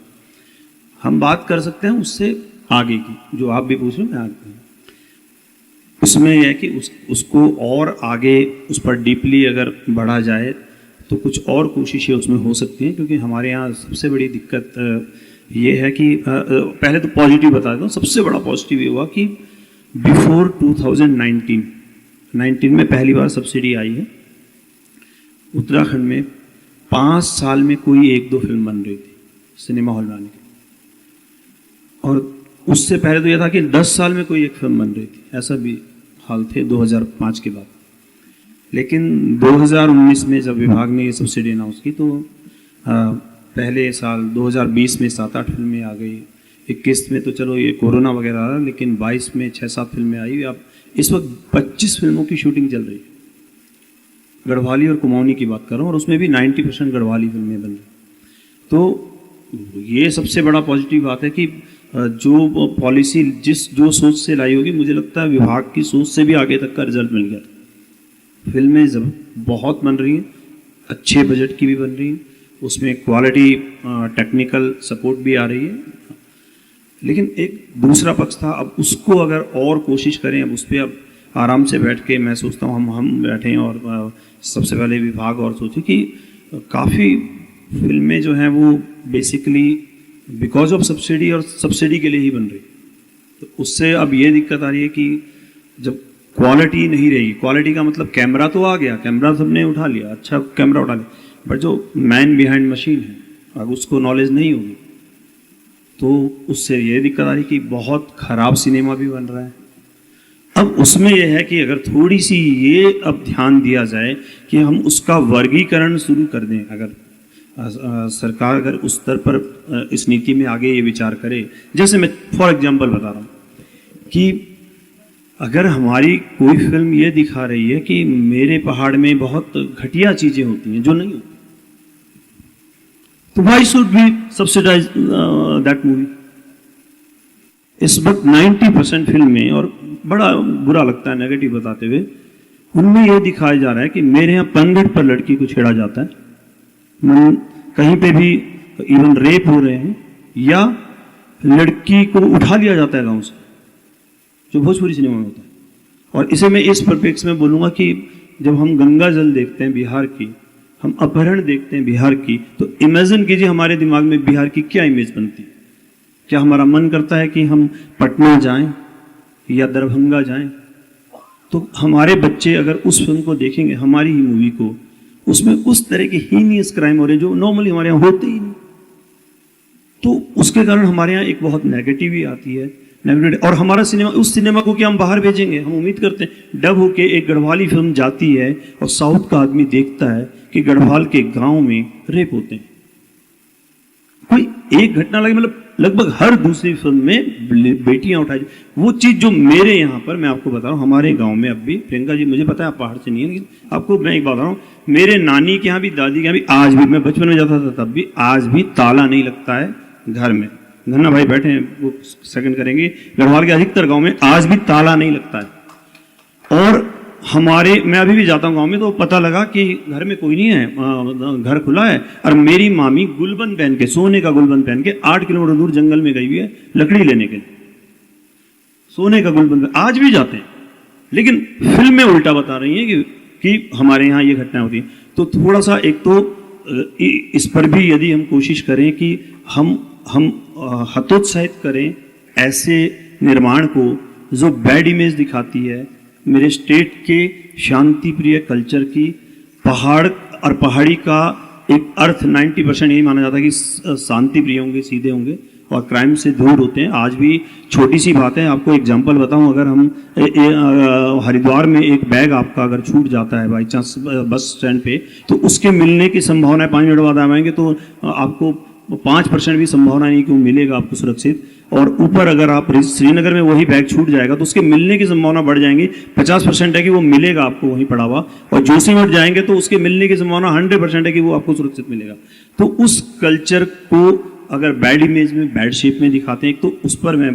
[SPEAKER 7] हम बात कर सकते हैं उससे आगे की, जो आप भी पूछ रहे हैं, आगे उसमें यह है कि उसको और आगे उस पर डीपली अगर बढ़ा जाए तो कुछ और कोशिशें उसमें हो सकती हैं। क्योंकि हमारे यहाँ सबसे बड़ी दिक्कत ये है कि पहले तो पॉजिटिव बता देता हूँ। सबसे बड़ा पॉजिटिव ये हुआ कि बिफोर 2019 में पहली बार सब्सिडी आई है उत्तराखंड में। 5 साल में कोई 1-2 फिल्म बन रही थी सिनेमा हॉल में आने की, और उससे पहले तो यह था कि 10 साल में कोई 1 फिल्म बन रही थी, ऐसा भी हाल थे 2005 के बाद। लेकिन 2019 में जब विभाग ने ये सब्सिडी अनाउंस की तो पहले साल 2020 में 7-8 फिल्में आ गई, 21 में तो चलो ये कोरोना वगैरह आ रहा, लेकिन 22 में 6-7 फिल्में आई। अब इस वक्त 25 फिल्मों की शूटिंग चल रही है, गढ़वाली और कुमाऊनी की बात कर रहा हूँ, और उसमें भी 90% गढ़वाली फिल्में बन रही। तो ये सबसे बड़ा पॉजिटिव बात है कि जो पॉलिसी जो सोच से लाई होगी, मुझे लगता है विभाग की सोच से भी आगे तक का रिजल्ट मिल गया। फिल्में जब बहुत बन रही हैं, अच्छे बजट की भी बन रही हैं, उसमें क्वालिटी टेक्निकल सपोर्ट भी आ रही है। लेकिन एक दूसरा पक्ष था, अब उसको अगर और कोशिश करें, अब उस पर अब आराम से बैठ के मैं सोचता हूँ हम बैठें और सबसे पहले विभाग और सोचे कि काफ़ी फिल्में जो हैं वो बेसिकली बिकॉज ऑफ सब्सिडी और सब्सिडी के लिए ही बन रही। तो उससे अब ये दिक्कत आ रही है कि जब क्वालिटी नहीं रहेगी, क्वालिटी का मतलब कैमरा तो आ गया, कैमरा सबने उठा लिया, अच्छा कैमरा उठा लिया, बट जो मैन बिहाइंड मशीन है अगर उसको नॉलेज नहीं होगी तो उससे ये दिक्कत आ रही कि बहुत खराब सिनेमा भी बन रहा है। अब उसमें यह है कि अगर थोड़ी सी ये अब ध्यान दिया जाए कि हम उसका वर्गीकरण शुरू कर दें, अगर सरकार अगर उस स्तर पर इस नीति में आगे ये विचार करे, जैसे मैं फॉर एग्जांपल बता रहा हूँ कि अगर हमारी कोई फिल्म ये दिखा रही है कि मेरे पहाड़ में बहुत घटिया चीजें होती हैं जो नहीं होती, तो why should be subsidize that movie. इस वक्त 90% फिल्में, और बड़ा बुरा लगता है नेगेटिव बताते हुए, उनमें यह दिखाया जा रहा है कि मेरे यहाँ 15 पर लड़की को छेड़ा जाता है, कहीं पे भी इवन रेप हो रहे हैं, या लड़की को उठा लिया जाता है गांव से, जो भोजपुरी सिनेमा में होता है। और इसे मैं इस परिप्रेक्ष्य में बोलूँगा कि जब हम गंगा जल देखते हैं बिहार की, हम अपहरण देखते हैं बिहार की, तो इमेजिन कीजिए हमारे दिमाग में बिहार की क्या इमेज बनती है। क्या हमारा मन करता है कि हम पटना जाएं या दरभंगा जाएं? तो हमारे बच्चे अगर उस फिल्म को देखेंगे, हमारी ही मूवी को, उसमें उस तरह के हीनियस क्राइम हो रहे हैं जो नॉर्मली हमारे यहाँ होते ही नहीं, तो उसके कारण हमारे यहाँ एक बहुत नेगेटिव आती है। और हमारा सिनेमा, उस सिनेमा को क्या हम बाहर भेजेंगे? हम उम्मीद करते हैं डब होके एक गढ़वाली फिल्म जाती है और साउथ का आदमी देखता है कि गढ़वाल के गांव में रेप होते हैं, कोई एक घटना लगे, मतलब लगभग हर दूसरी फिल्म में बेटियां उठाई। वो चीज जो मेरे यहाँ पर, मैं आपको बता रहा हूँ, हमारे गांव में अब भी, प्रियंका जी मुझे पता है आप पहाड़ से नहीं है, लेकिन आपको मैं एक बात बता रहा हूँ, मेरे नानी के यहाँ भी, दादी के यहाँ भी, आज भी, मैं बचपन में जाता था तब भी, आज भी ताला नहीं लगता है घर में। धन्ना भाई बैठे हैं, वो सेकंड करेंगे, गढ़वाल के अधिकतर गांव में आज भी ताला नहीं लगता है। और हमारे, मैं अभी भी जाता हूँ गांव में तो पता लगा कि घर में कोई नहीं है, घर खुला है, और मेरी मामी गुलबन पहन के, सोने का गुलबन पहन के 8 किलोमीटर दूर जंगल में गई हुई है लकड़ी लेने के लिए, सोने का गुलबन। आज भी जाते हैं, लेकिन फिल्म में उल्टा बता रही है कि हमारे यहाँ ये घटनाएं होती हैं। तो थोड़ा सा एक तो इस पर भी यदि हम कोशिश करें कि हम हतोत्साहित करें ऐसे निर्माण को जो बैड इमेज दिखाती है मेरे स्टेट के शांति प्रिय कल्चर की। पहाड़ और पहाड़ी का एक अर्थ 90% यही माना जाता है कि शांति प्रिय होंगे, सीधे होंगे और क्राइम से दूर होते हैं। आज भी छोटी सी बात है, आपको एग्जांपल बताऊं, अगर हम हरिद्वार में एक बैग आपका अगर छूट जाता है बाई चांस बस स्टैंड पे, तो उसके मिलने की संभावना है, 5 मिनट बाद आएंगे तो आपको 5% भी संभावना नहीं कि वो मिलेगा आपको सुरक्षित। और ऊपर अगर आप श्रीनगर में वही बैग छूट जाएगा तो उसके मिलने की संभावना बढ़ जाएंगी, 50% है कि वो मिलेगा आपको वहीं पड़ा हुआ, और जोशीमठ जाएंगे तो उसके मिलने की संभावना 100% है कि वो आपको सुरक्षित मिलेगा। तो उस कल्चर को अगर बैड इमेज में, बैड शेप में दिखाते हैं, तो उस पर मैं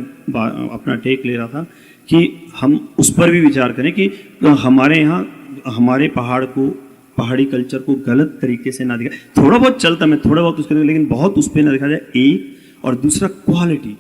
[SPEAKER 7] अपना टेक ले रहा था कि हम उस पर भी विचार करें कि हमारे यहाँ हमारे पहाड़ी कल्चर को गलत तरीके से ना दिखाए। थोड़ा बहुत चलता, मैं थोड़ा बहुत उसके, लेकिन बहुत उस पर ना दिखा जाए, एक। और दूसरा क्वालिटी,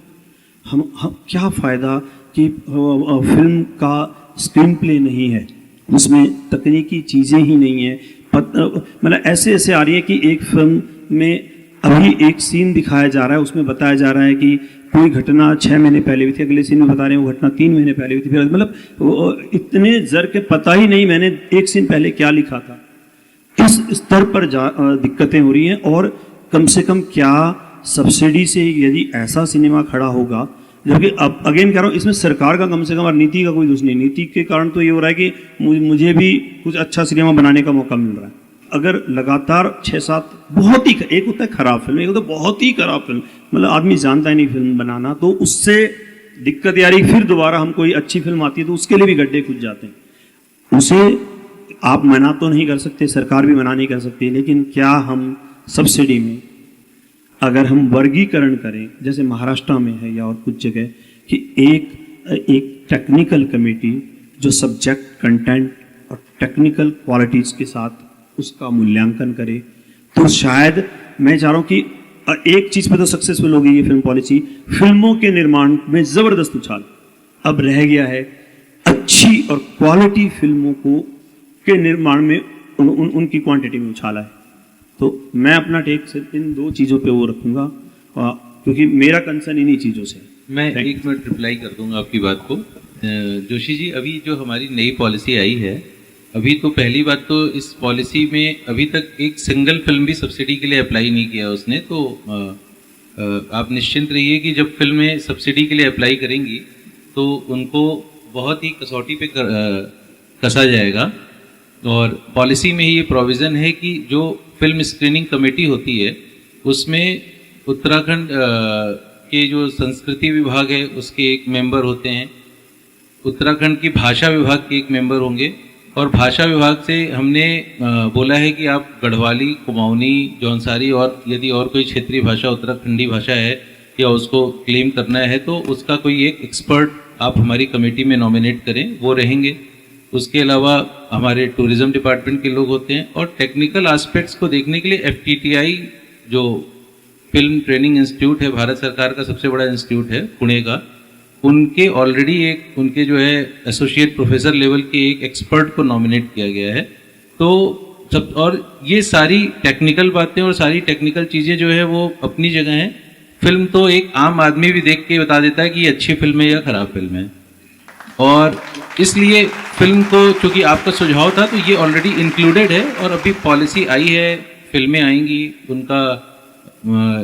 [SPEAKER 7] हम क्या फ़ायदा कि फिल्म का स्क्रीन प्ले नहीं है, उसमें तकनीकी चीज़ें ही नहीं है, मतलब ऐसे आ रही है कि एक फिल्म में अभी एक सीन दिखाया जा रहा है, उसमें बताया जा रहा है कि कोई घटना 6 महीने पहले हुई थी, अगले सीन में बता रहे हैं वो घटना 3 महीने पहले हुई थी, फिर मतलब इतने जर के पता ही नहीं मैंने एक सीन पहले क्या लिखा था। इस स्तर पर दिक्कतें हो रही हैं। और कम से कम क्या सब्सिडी से यदि ऐसा सिनेमा खड़ा होगा, जबकि अब अगेन कह रहा हूँ, इसमें सरकार का कम से कम और नीति का कोई दोष नहीं। नीति के कारण तो ये हो रहा है कि मुझे भी कुछ अच्छा सिनेमा बनाने का मौका मिल रहा है। अगर लगातार 6-7 बहुत ही, एक होता है खराब फिल्म, एक होता है बहुत ही खराब फिल्म, मतलब आदमी जानता ही नहीं फिल्म बनाना, तो उससे दिक्कत आ रही। फिर दोबारा हम कोई अच्छी फिल्म आती है तो उसके लिए भी गड्ढे खुद जाते हैं। उसे आप मना तो नहीं कर सकते, सरकार भी मना नहीं कर सकती, लेकिन क्या हम सब्सिडी में अगर हम वर्गीकरण करें, जैसे महाराष्ट्र में है या और कुछ जगह, कि एक टेक्निकल कमेटी जो सब्जेक्ट, कंटेंट और टेक्निकल क्वालिटीज़ के साथ उसका मूल्यांकन करे, तो शायद मैं चाह रहा हूँ कि एक चीज़ पे तो सक्सेसफुल हो गई ये फिल्म पॉलिसी, फिल्मों के निर्माण में ज़बरदस्त उछाल अब रह गया है। अच्छी और क्वालिटी फिल्मों को के निर्माण में उनकी क्वांटिटी में उछाला है। तो मैं अपना टेक सिर्फ इन दो चीज़ों पे वो रखूँगा, क्योंकि मेरा कंसर्न इन्हीं चीज़ों से है।
[SPEAKER 5] मैं एक मिनट रिप्लाई कर दूंगा आपकी बात को। जोशी जी, अभी जो हमारी नई पॉलिसी आई है, अभी तो पहली बात तो इस पॉलिसी में अभी तक एक सिंगल फिल्म भी सब्सिडी के लिए अप्लाई नहीं किया उसने। तो आप निश्चिंत रहिए कि जब फिल्में सब्सिडी के लिए अप्लाई करेंगी तो उनको बहुत ही कसौटी पे कसा जाएगा। और पॉलिसी में ही ये प्रोविज़न है कि जो फिल्म स्क्रीनिंग कमेटी होती है उसमें उत्तराखंड के जो संस्कृति विभाग है उसके एक मेंबर होते हैं, उत्तराखंड की भाषा विभाग के एक मेंबर होंगे, और भाषा विभाग से हमने बोला है कि आप गढ़वाली, कुमाऊनी, जौनसारी और यदि और कोई क्षेत्रीय भाषा उत्तराखंडी भाषा है या उसको क्लेम करना है तो उसका कोई एक एक्सपर्ट आप हमारी कमेटी में नॉमिनेट करें, वो रहेंगे। उसके अलावा हमारे टूरिज्म डिपार्टमेंट के लोग होते हैं, और टेक्निकल एस्पेक्ट्स को देखने के लिए FTTI जो फिल्म ट्रेनिंग इंस्टीट्यूट है, भारत सरकार का सबसे बड़ा इंस्टीट्यूट है पुणे का, उनके ऑलरेडी एक उनके जो है एसोसिएट प्रोफेसर लेवल के एक एक्सपर्ट को नॉमिनेट किया गया है। तो सब, और ये सारी टेक्निकल बातें और सारी टेक्निकल चीज़ें जो है वो अपनी जगह हैं। फिल्म तो एक आम आदमी भी देख के बता देता है कि ये अच्छी फिल्म है या खराब फिल्म है, और इसलिए फिल्म को, चूँकि आपका सुझाव था, तो ये ऑलरेडी इंक्लूडेड है। और अभी पॉलिसी आई है, फिल्में आएंगी, उनका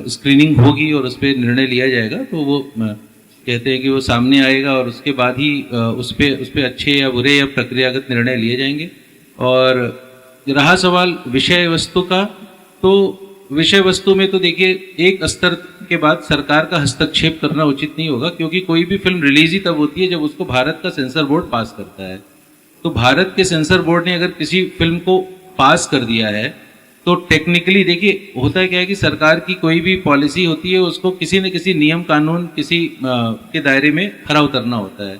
[SPEAKER 5] स्क्रीनिंग होगी और उस पर निर्णय लिया जाएगा। तो वो कहते हैं कि वो सामने आएगा और उसके बाद ही उस पर अच्छे या बुरे या प्रक्रियागत निर्णय लिए जाएंगे। और रहा सवाल विषय वस्तु का, तो विषय वस्तु में तो देखिए एक स्तर के बाद सरकार का हस्तक्षेप करना उचित नहीं होगा, क्योंकि कोई भी फिल्म रिलीज ही तब होती है जब उसको भारत का सेंसर बोर्ड पास करता है। तो भारत के सेंसर बोर्ड ने अगर किसी फिल्म को पास कर दिया है तो टेक्निकली देखिए होता क्या है कि सरकार की कोई भी पॉलिसी होती है उसको किसी न किसी नियम कानून किसी के दायरे में खरा उतरना होता है।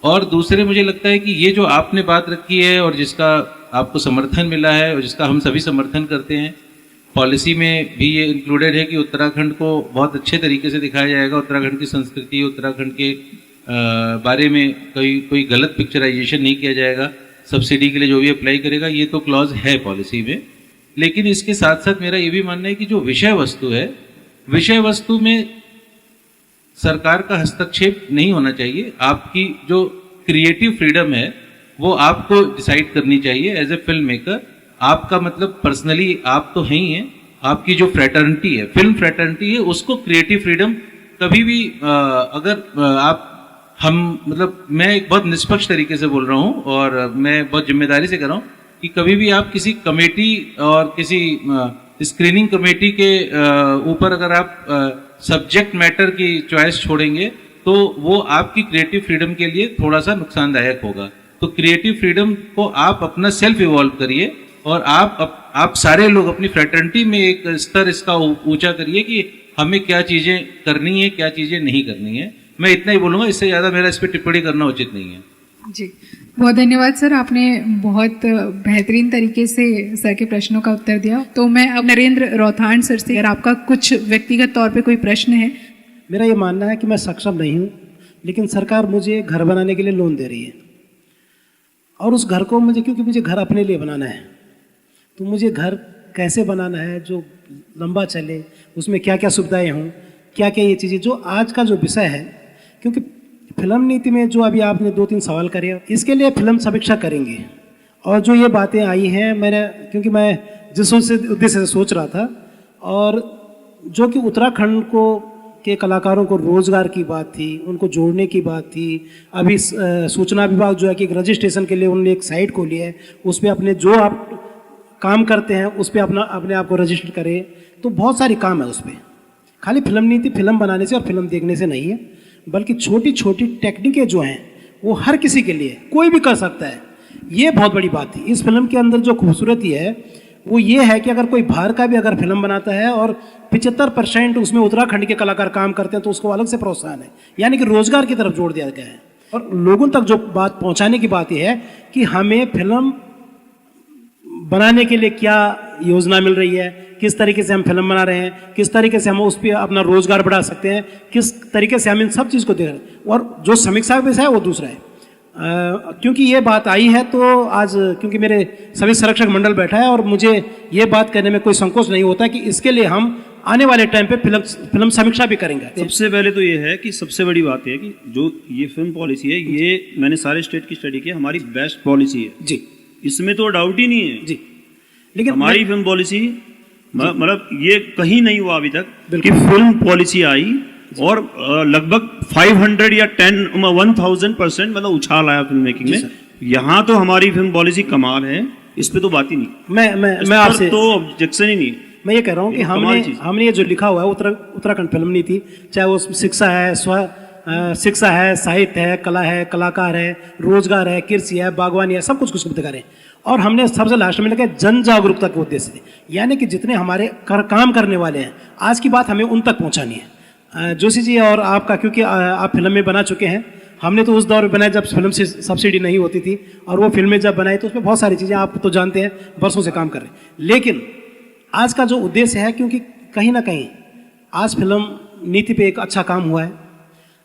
[SPEAKER 5] और दूसरे मुझे लगता है कि ये जो आपने बात रखी है और जिसका आपको समर्थन मिला है और जिसका हम सभी समर्थन करते हैं, पॉलिसी में भी ये इंक्लूडेड है कि उत्तराखंड को बहुत अच्छे तरीके से दिखाया जाएगा, उत्तराखंड की संस्कृति, उत्तराखंड के बारे में कोई गलत पिक्चराइजेशन नहीं किया जाएगा। सब्सिडी के लिए जो भी अप्लाई करेगा, ये तो क्लॉज है पॉलिसी में। लेकिन इसके साथ साथ मेरा ये भी मानना है कि जो विषय वस्तु है, विषय वस्तु में सरकार का हस्तक्षेप नहीं होना चाहिए। आपकी जो क्रिएटिव फ्रीडम है वो आपको डिसाइड करनी चाहिए एज ए फिल्म मेकर। आपका मतलब पर्सनली आप तो है ही हैं, आपकी जो फ्रेटर्निटी है, फिल्म फ्रेटर्निटी है, उसको क्रिएटिव फ्रीडम कभी भी मतलब मैं एक बहुत निष्पक्ष तरीके से बोल रहा हूँ और मैं बहुत जिम्मेदारी से कर रहा हूँ कि कभी भी आप किसी कमेटी और किसी स्क्रीनिंग कमेटी के ऊपर अगर आप सब्जेक्ट मैटर की चॉइस छोड़ेंगे तो वो आपकी क्रिएटिव फ्रीडम के लिए थोड़ा सा नुकसानदायक होगा। तो क्रिएटिव फ्रीडम को आप अपना सेल्फ इवॉल्व करिए और आप सारे लोग अपनी फ्रेटर्निटी में एक स्तर इसका ऊंचा करिए कि हमें क्या चीज़ें करनी है, क्या चीज़ें नहीं करनी है। मैं इतना ही बोलूँगा, इससे ज़्यादा मेरा इस पर टिप्पणी करना उचित नहीं है।
[SPEAKER 3] जी, बहुत धन्यवाद सर, आपने बहुत बेहतरीन तरीके से सर के प्रश्नों का उत्तर दिया। तो मैं अब नरेंद्र रौथान सर से, अगर आपका कुछ व्यक्तिगत तौर पे कोई प्रश्न है।
[SPEAKER 4] मेरा ये मानना है कि मैं सक्षम नहीं हूँ, लेकिन सरकार मुझे घर बनाने के लिए लोन दे रही है, और उस घर को क्योंकि मुझे घर अपने लिए बनाना है, तो मुझे घर कैसे बनाना है जो लंबा चले, उसमें क्या क्या सुविधाएं हों, क्या क्या ये चीज़ें, जो आज का जो विषय है। क्योंकि फिल्म नीति में जो अभी आपने 2-3 सवाल करे, इसके लिए फिल्म समीक्षा करेंगे। और जो ये बातें आई हैं, क्योंकि मैं जिस उद्देश्य से सोच रहा था, और जो कि उत्तराखंड के कलाकारों को रोजगार की बात थी, उनको जोड़ने की बात थी। अभी सूचना विभाग जो है कि एक रजिस्ट्रेशन के लिए उन्होंने एक साइट खोली है, उस पर अपने जो आप काम करते हैं उस पर अपने आप को रजिस्टर करें। तो बहुत सारी काम है उस पर। खाली फिल्म नीति फिल्म बनाने से और फिल्म देखने से नहीं है, बल्कि छोटी छोटी टेक्निकें जो हैं वो हर किसी के लिए कोई भी कर सकता है। ये बहुत बड़ी बात थी। इस फिल्म के अंदर जो खूबसूरती है वो ये है कि अगर कोई बाहर का भी अगर फिल्म बनाता है और 75% उसमें उत्तराखंड के कलाकार काम करते हैं तो उसको अलग से प्रोत्साहन है, यानी कि रोजगार की तरफ जोड़ दिया गया है। और लोगों तक जो बात पहुंचाने की बात यह है कि हमें फिल्म बनाने के लिए क्या योजना मिल रही है, किस तरीके से हम फिल्म बना रहे हैं, किस तरीके से हम उस पर अपना रोजगार बढ़ा सकते हैं, किस तरीके से हम इन सब चीज़ को देख रहे हैं। और जो समीक्षा का विषय है वो दूसरा है। क्योंकि ये बात आई है तो आज क्योंकि मेरे सभी संरक्षक मंडल बैठा है और मुझे ये बात करने में कोई संकोच नहीं होता कि इसके लिए हम आने वाले टाइम पे फिल्म समीक्षा भी करेंगे।
[SPEAKER 7] सबसे पहले तो ये है कि सबसे बड़ी बात है कि जो ये फिल्म पॉलिसी है ये मैंने सारे स्टेट की स्टडी की, हमारी बेस्ट पॉलिसी है
[SPEAKER 4] जी,
[SPEAKER 7] इसमें तो डाउट ही नहीं है
[SPEAKER 4] जी। लेकिन
[SPEAKER 7] हमारी फिल्म पॉलिसी मतलब ये कहीं नहीं हुआ अभी तक कि फिल्म पॉलिसी आई और लगभग 500 या 1000% मतलब उछाल आया फिल्म मेकिंग में। यहाँ तो हमारी फिल्म पॉलिसी कमाल है, इस पे तो बात ही नहीं।
[SPEAKER 4] मैं आपसे
[SPEAKER 7] तो ऑब्जेक्शन ही नहीं।
[SPEAKER 4] मैं ये कह रहा हूँ कि हमने ये जो लिखा हुआ है उत्तराखंड फिल्म नीति, चाहे वो शिक्षा है, शिक्षा है, साहित्य है, कला है, कलाकार है, रोजगार है, कृषि है, बागवानी है, सब कुछ दिखा रहे हैं। और हमने सबसे लास्ट में लगा जन जागरूकता के उद्देश्य से, यानी कि जितने हमारे काम करने वाले हैं आज की बात हमें उन तक पहुंचानी है। जोशी जी और आपका, क्योंकि आप फिल्म में बना चुके हैं, हमने तो उस दौर में बनाया जब फिल्म से सब्सिडी नहीं होती थी, और वो फिल्में जब बनाई तो उसमें बहुत सारी चीज़ें आप तो जानते हैं, वर्षों से काम कर रहे हैं। लेकिन आज का जो उद्देश्य है, क्योंकि कहीं ना कहीं आज फिल्म नीति पे एक अच्छा काम हुआ है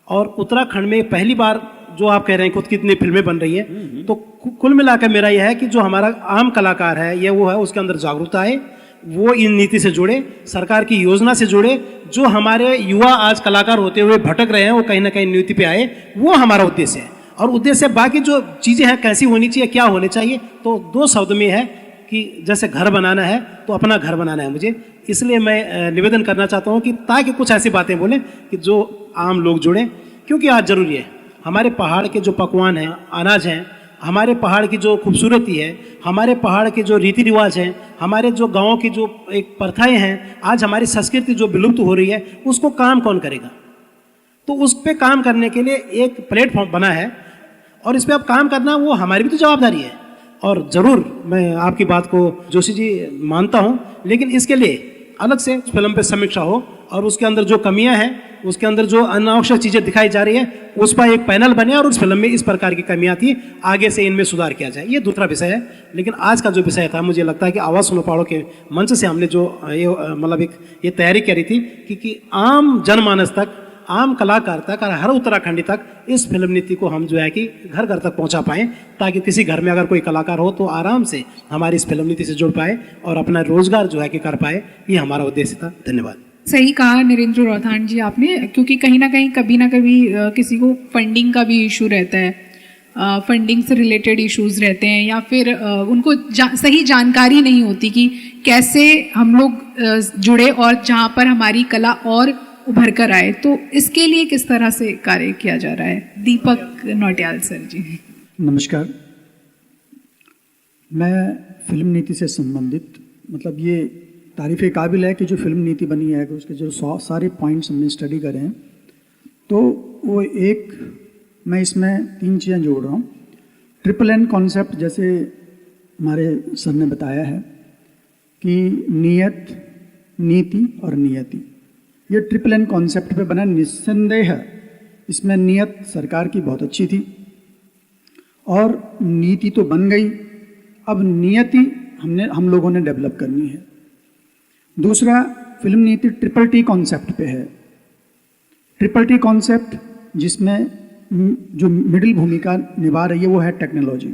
[SPEAKER 4] और उत्तराखंड में पहली बार जो आप कह रहे हैं खुद कितनी फिल्में बन रही हैं, तो कुल मिलाकर मेरा यह है कि जो हमारा आम कलाकार है ये वो है, उसके अंदर जागरूकता है, वो इन नीति से जुड़े, सरकार की योजना से जुड़े। जो हमारे युवा आज कलाकार होते हुए भटक रहे हैं वो कहीं ना कहीं नीति पे आए, वो हमारा उद्देश्य है। और उद्देश्य बाकी जो चीज़ें हैं कैसी होनी चाहिए, क्या होने चाहिए, तो 2 शब्द में है कि जैसे घर बनाना है तो अपना घर बनाना है मुझे। इसलिए मैं निवेदन करना चाहता हूँ कि ताकि कुछ ऐसी बातें बोलें कि जो आम लोग जुड़ें, क्योंकि आज जरूरी है। हमारे पहाड़ के जो पकवान हैं, अनाज हैं, हमारे पहाड़ की जो खूबसूरती है, हमारे पहाड़ के जो रीति रिवाज हैं, हमारे जो गाँव की जो एक प्रथाएं हैं, आज हमारी संस्कृति जो विलुप्त हो रही है, उसको काम कौन करेगा? तो उस पर काम करने के लिए एक प्लेटफॉर्म बना है और इस पर अब काम करना वो हमारी भी तो जवाबदारी है। और ज़रूर मैं आपकी बात को जोशी जी मानता हूँ, लेकिन इसके लिए अलग से फिल्म पे समीक्षा हो और उसके अंदर जो कमियां हैं, उसके अंदर जो अनावश्यक चीज़ें दिखाई जा रही है, उस पर एक पैनल बने और उस फिल्म में इस प्रकार की कमियां थी, आगे से इनमें सुधार किया जाए। ये दूसरा विषय है। लेकिन आज का जो विषय था, मुझे लगता है कि आवाज़ सुनो पहाड़ों के मंच से हमने जो ये मतलब एक ये तैयारी करी थी कि आम जनमानस तक, आम कलाकार तक और हर उत्तराखंडी तक इस फिल्म नीति को हम जो है कि घर घर तक पहुंचा पाएं, ताकि किसी घर में अगर कोई कलाकार हो तो आराम से हमारी इस फिल्म नीति से जुड़ पाए और अपना रोजगार जो है कि कर पाए। ये हमारा उद्देश्य था। धन्यवाद।
[SPEAKER 3] सही कहा नरेंद्र रौथान जी आपने, क्योंकि कहीं ना कहीं कभी ना कभी किसी को फंडिंग का भी इशू रहता है, फंडिंग से रिलेटेड इश्यूज रहते हैं, या फिर उनको सही जानकारी नहीं होती कि कैसे हम लोग जुड़े और जहाँ पर हमारी कला और उभर कर आए। तो इसके लिए किस तरह से कार्य किया जा रहा है? दीपक नौटियाल सर जी।
[SPEAKER 8] नमस्कार। मैं फिल्म नीति से संबंधित, मतलब ये तारीफ़ काबिल है कि जो फिल्म नीति बनी है उसके जो सारे पॉइंट्स हमने स्टडी करे हैं, तो वो एक मैं इसमें 3 चीज़ें जोड़ रहा हूँ। ट्रिपल N कॉन्सेप्ट, जैसे हमारे सर ने बताया है कि नियत, नीति और नियति, ये ट्रिपल N कॉन्सेप्ट पे बना। निस्संदेह इसमें नियत सरकार की बहुत अच्छी थी और नीति तो बन गई, अब नियति हम लोगों ने डेवलप करनी है। दूसरा, फिल्म नीति ट्रिपल T कॉन्सेप्ट पे है। ट्रिपल T कॉन्सेप्ट जिसमें जो मिडिल भूमिका निभा रही है वो है टेक्नोलॉजी,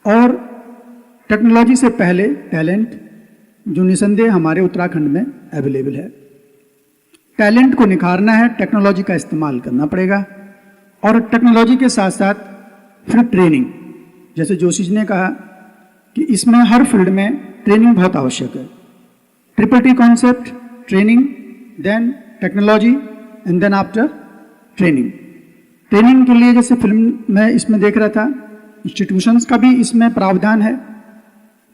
[SPEAKER 8] और टेक्नोलॉजी से पहले टैलेंट, जो निसंदेह हमारे उत्तराखंड में अवेलेबल है। टैलेंट को निखारना है, टेक्नोलॉजी का इस्तेमाल करना पड़ेगा, और टेक्नोलॉजी के साथ साथ फिर ट्रेनिंग, जैसे जोशी जी ने कहा कि इसमें हर फील्ड में ट्रेनिंग बहुत आवश्यक है। Triple T concept, training, then technology and then after training. Training के लिए जैसे फिल्म में इसमें देख रहा था, इंस्टीट्यूशंस का भी इसमें प्रावधान है,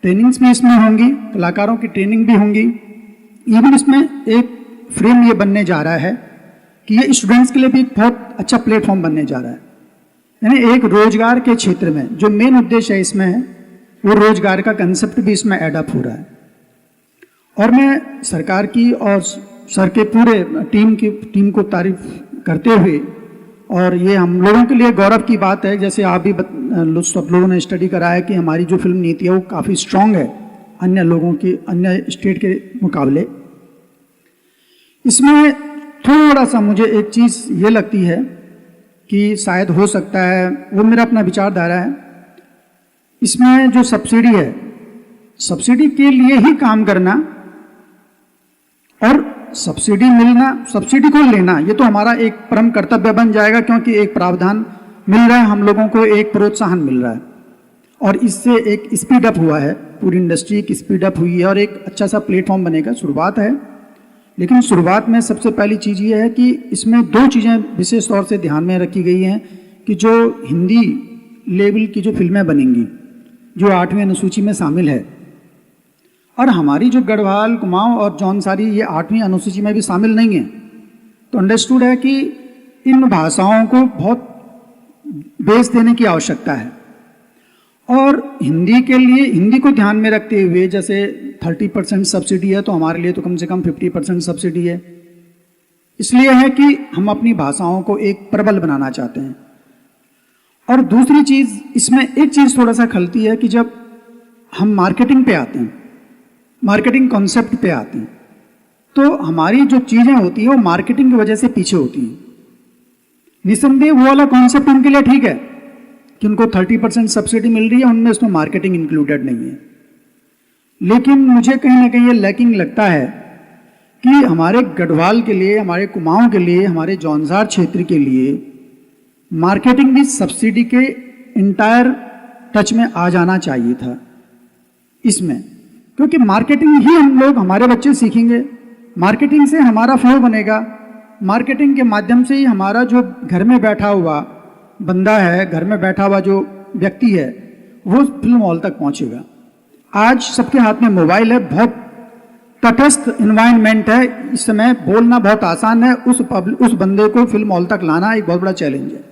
[SPEAKER 8] ट्रेनिंग्स भी इसमें होंगी, कलाकारों की ट्रेनिंग भी होंगी। इवन इसमें एक फ्रेम ये बनने जा रहा है कि ये स्टूडेंट्स के लिए भी एक बहुत अच्छा प्लेटफॉर्म बनने जा रहा है। यानी एक रोजगार के क्षेत्र में जो मेन उद्देश्य है इसमें है वो रोजगार का कंसेप्ट भी इसमें एडअप हो रहा है। और मैं सरकार की और सर के पूरे टीम को तारीफ करते हुए, और ये हम लोगों के लिए गौरव की बात है, जैसे आप भी सब लोगों ने स्टडी करा है कि हमारी जो फिल्म नीति है वो काफ़ी स्ट्रांग है अन्य लोगों की, अन्य स्टेट के मुकाबले। इसमें थोड़ा सा मुझे एक चीज़ ये लगती है कि शायद हो सकता है, वो मेरा अपना विचारधारा है, इसमें जो सब्सिडी है, सब्सिडी के लिए ही काम करना और सब्सिडी मिलना, सब्सिडी को लेना, ये तो हमारा एक परम कर्तव्य बन जाएगा, क्योंकि एक प्रावधान मिल रहा है हम लोगों को, एक प्रोत्साहन मिल रहा है और इससे एक स्पीड अप हुआ है, पूरी इंडस्ट्री की स्पीड अप हुई है और एक अच्छा सा प्लेटफॉर्म बनेगा। शुरुआत है, लेकिन शुरुआत में सबसे पहली चीज़ ये है कि इसमें दो चीज़ें विशेष तौर से ध्यान में रखी गई हैं कि जो हिंदी लेवल की जो फिल्में बनेंगी, जो 8वीं अनुसूची में शामिल है, और हमारी जो गढ़वाल, कुमाऊं और जौनसारी ये 8वीं अनुसूची में भी शामिल नहीं है, तो अंडरस्टूड है कि इन भाषाओं को बहुत बेस देने की आवश्यकता है। और हिंदी के लिए, हिंदी को ध्यान में रखते हुए, जैसे 30% सब्सिडी है तो हमारे लिए तो कम से कम 50% सब्सिडी है। इसलिए है कि हम अपनी भाषाओं को एक प्रबल बनाना चाहते हैं। और दूसरी चीज़, इसमें एक चीज़ थोड़ा सा खलती है कि जब हम मार्केटिंग पे आते हैं, मार्केटिंग कॉन्सेप्ट पे आते हैं, तो हमारी जो चीज़ें होती हैं वो मार्केटिंग की वजह से पीछे होती हैं। निसंदेह वो वाला कॉन्सेप्ट उनके लिए ठीक है कि उनको 30% सब्सिडी मिल रही है, उनमें उसमें मार्केटिंग इंक्लूडेड नहीं है। लेकिन मुझे कहीं ना कहीं ये लैकिंग लगता है कि हमारे गढ़वाल के लिए, हमारे कुमाऊं के लिए, हमारे जौनसार क्षेत्र के लिए मार्केटिंग भी सब्सिडी के इंटायर टच में आ जाना चाहिए था इसमें, क्योंकि मार्केटिंग ही हम लोग, हमारे बच्चे सीखेंगे, मार्केटिंग से हमारा फ्लो बनेगा, मार्केटिंग के माध्यम से ही हमारा जो घर में बैठा हुआ बंदा है, घर में बैठा हुआ जो व्यक्ति है, वो फिल्म हॉल तक पहुंचेगा। आज सबके हाथ में मोबाइल है, बहुत तटस्थ इन्वायरमेंट है, इस समय बोलना बहुत आसान है, उस बंदे को फिल्म हॉल तक लाना एक बहुत बड़ा चैलेंज है।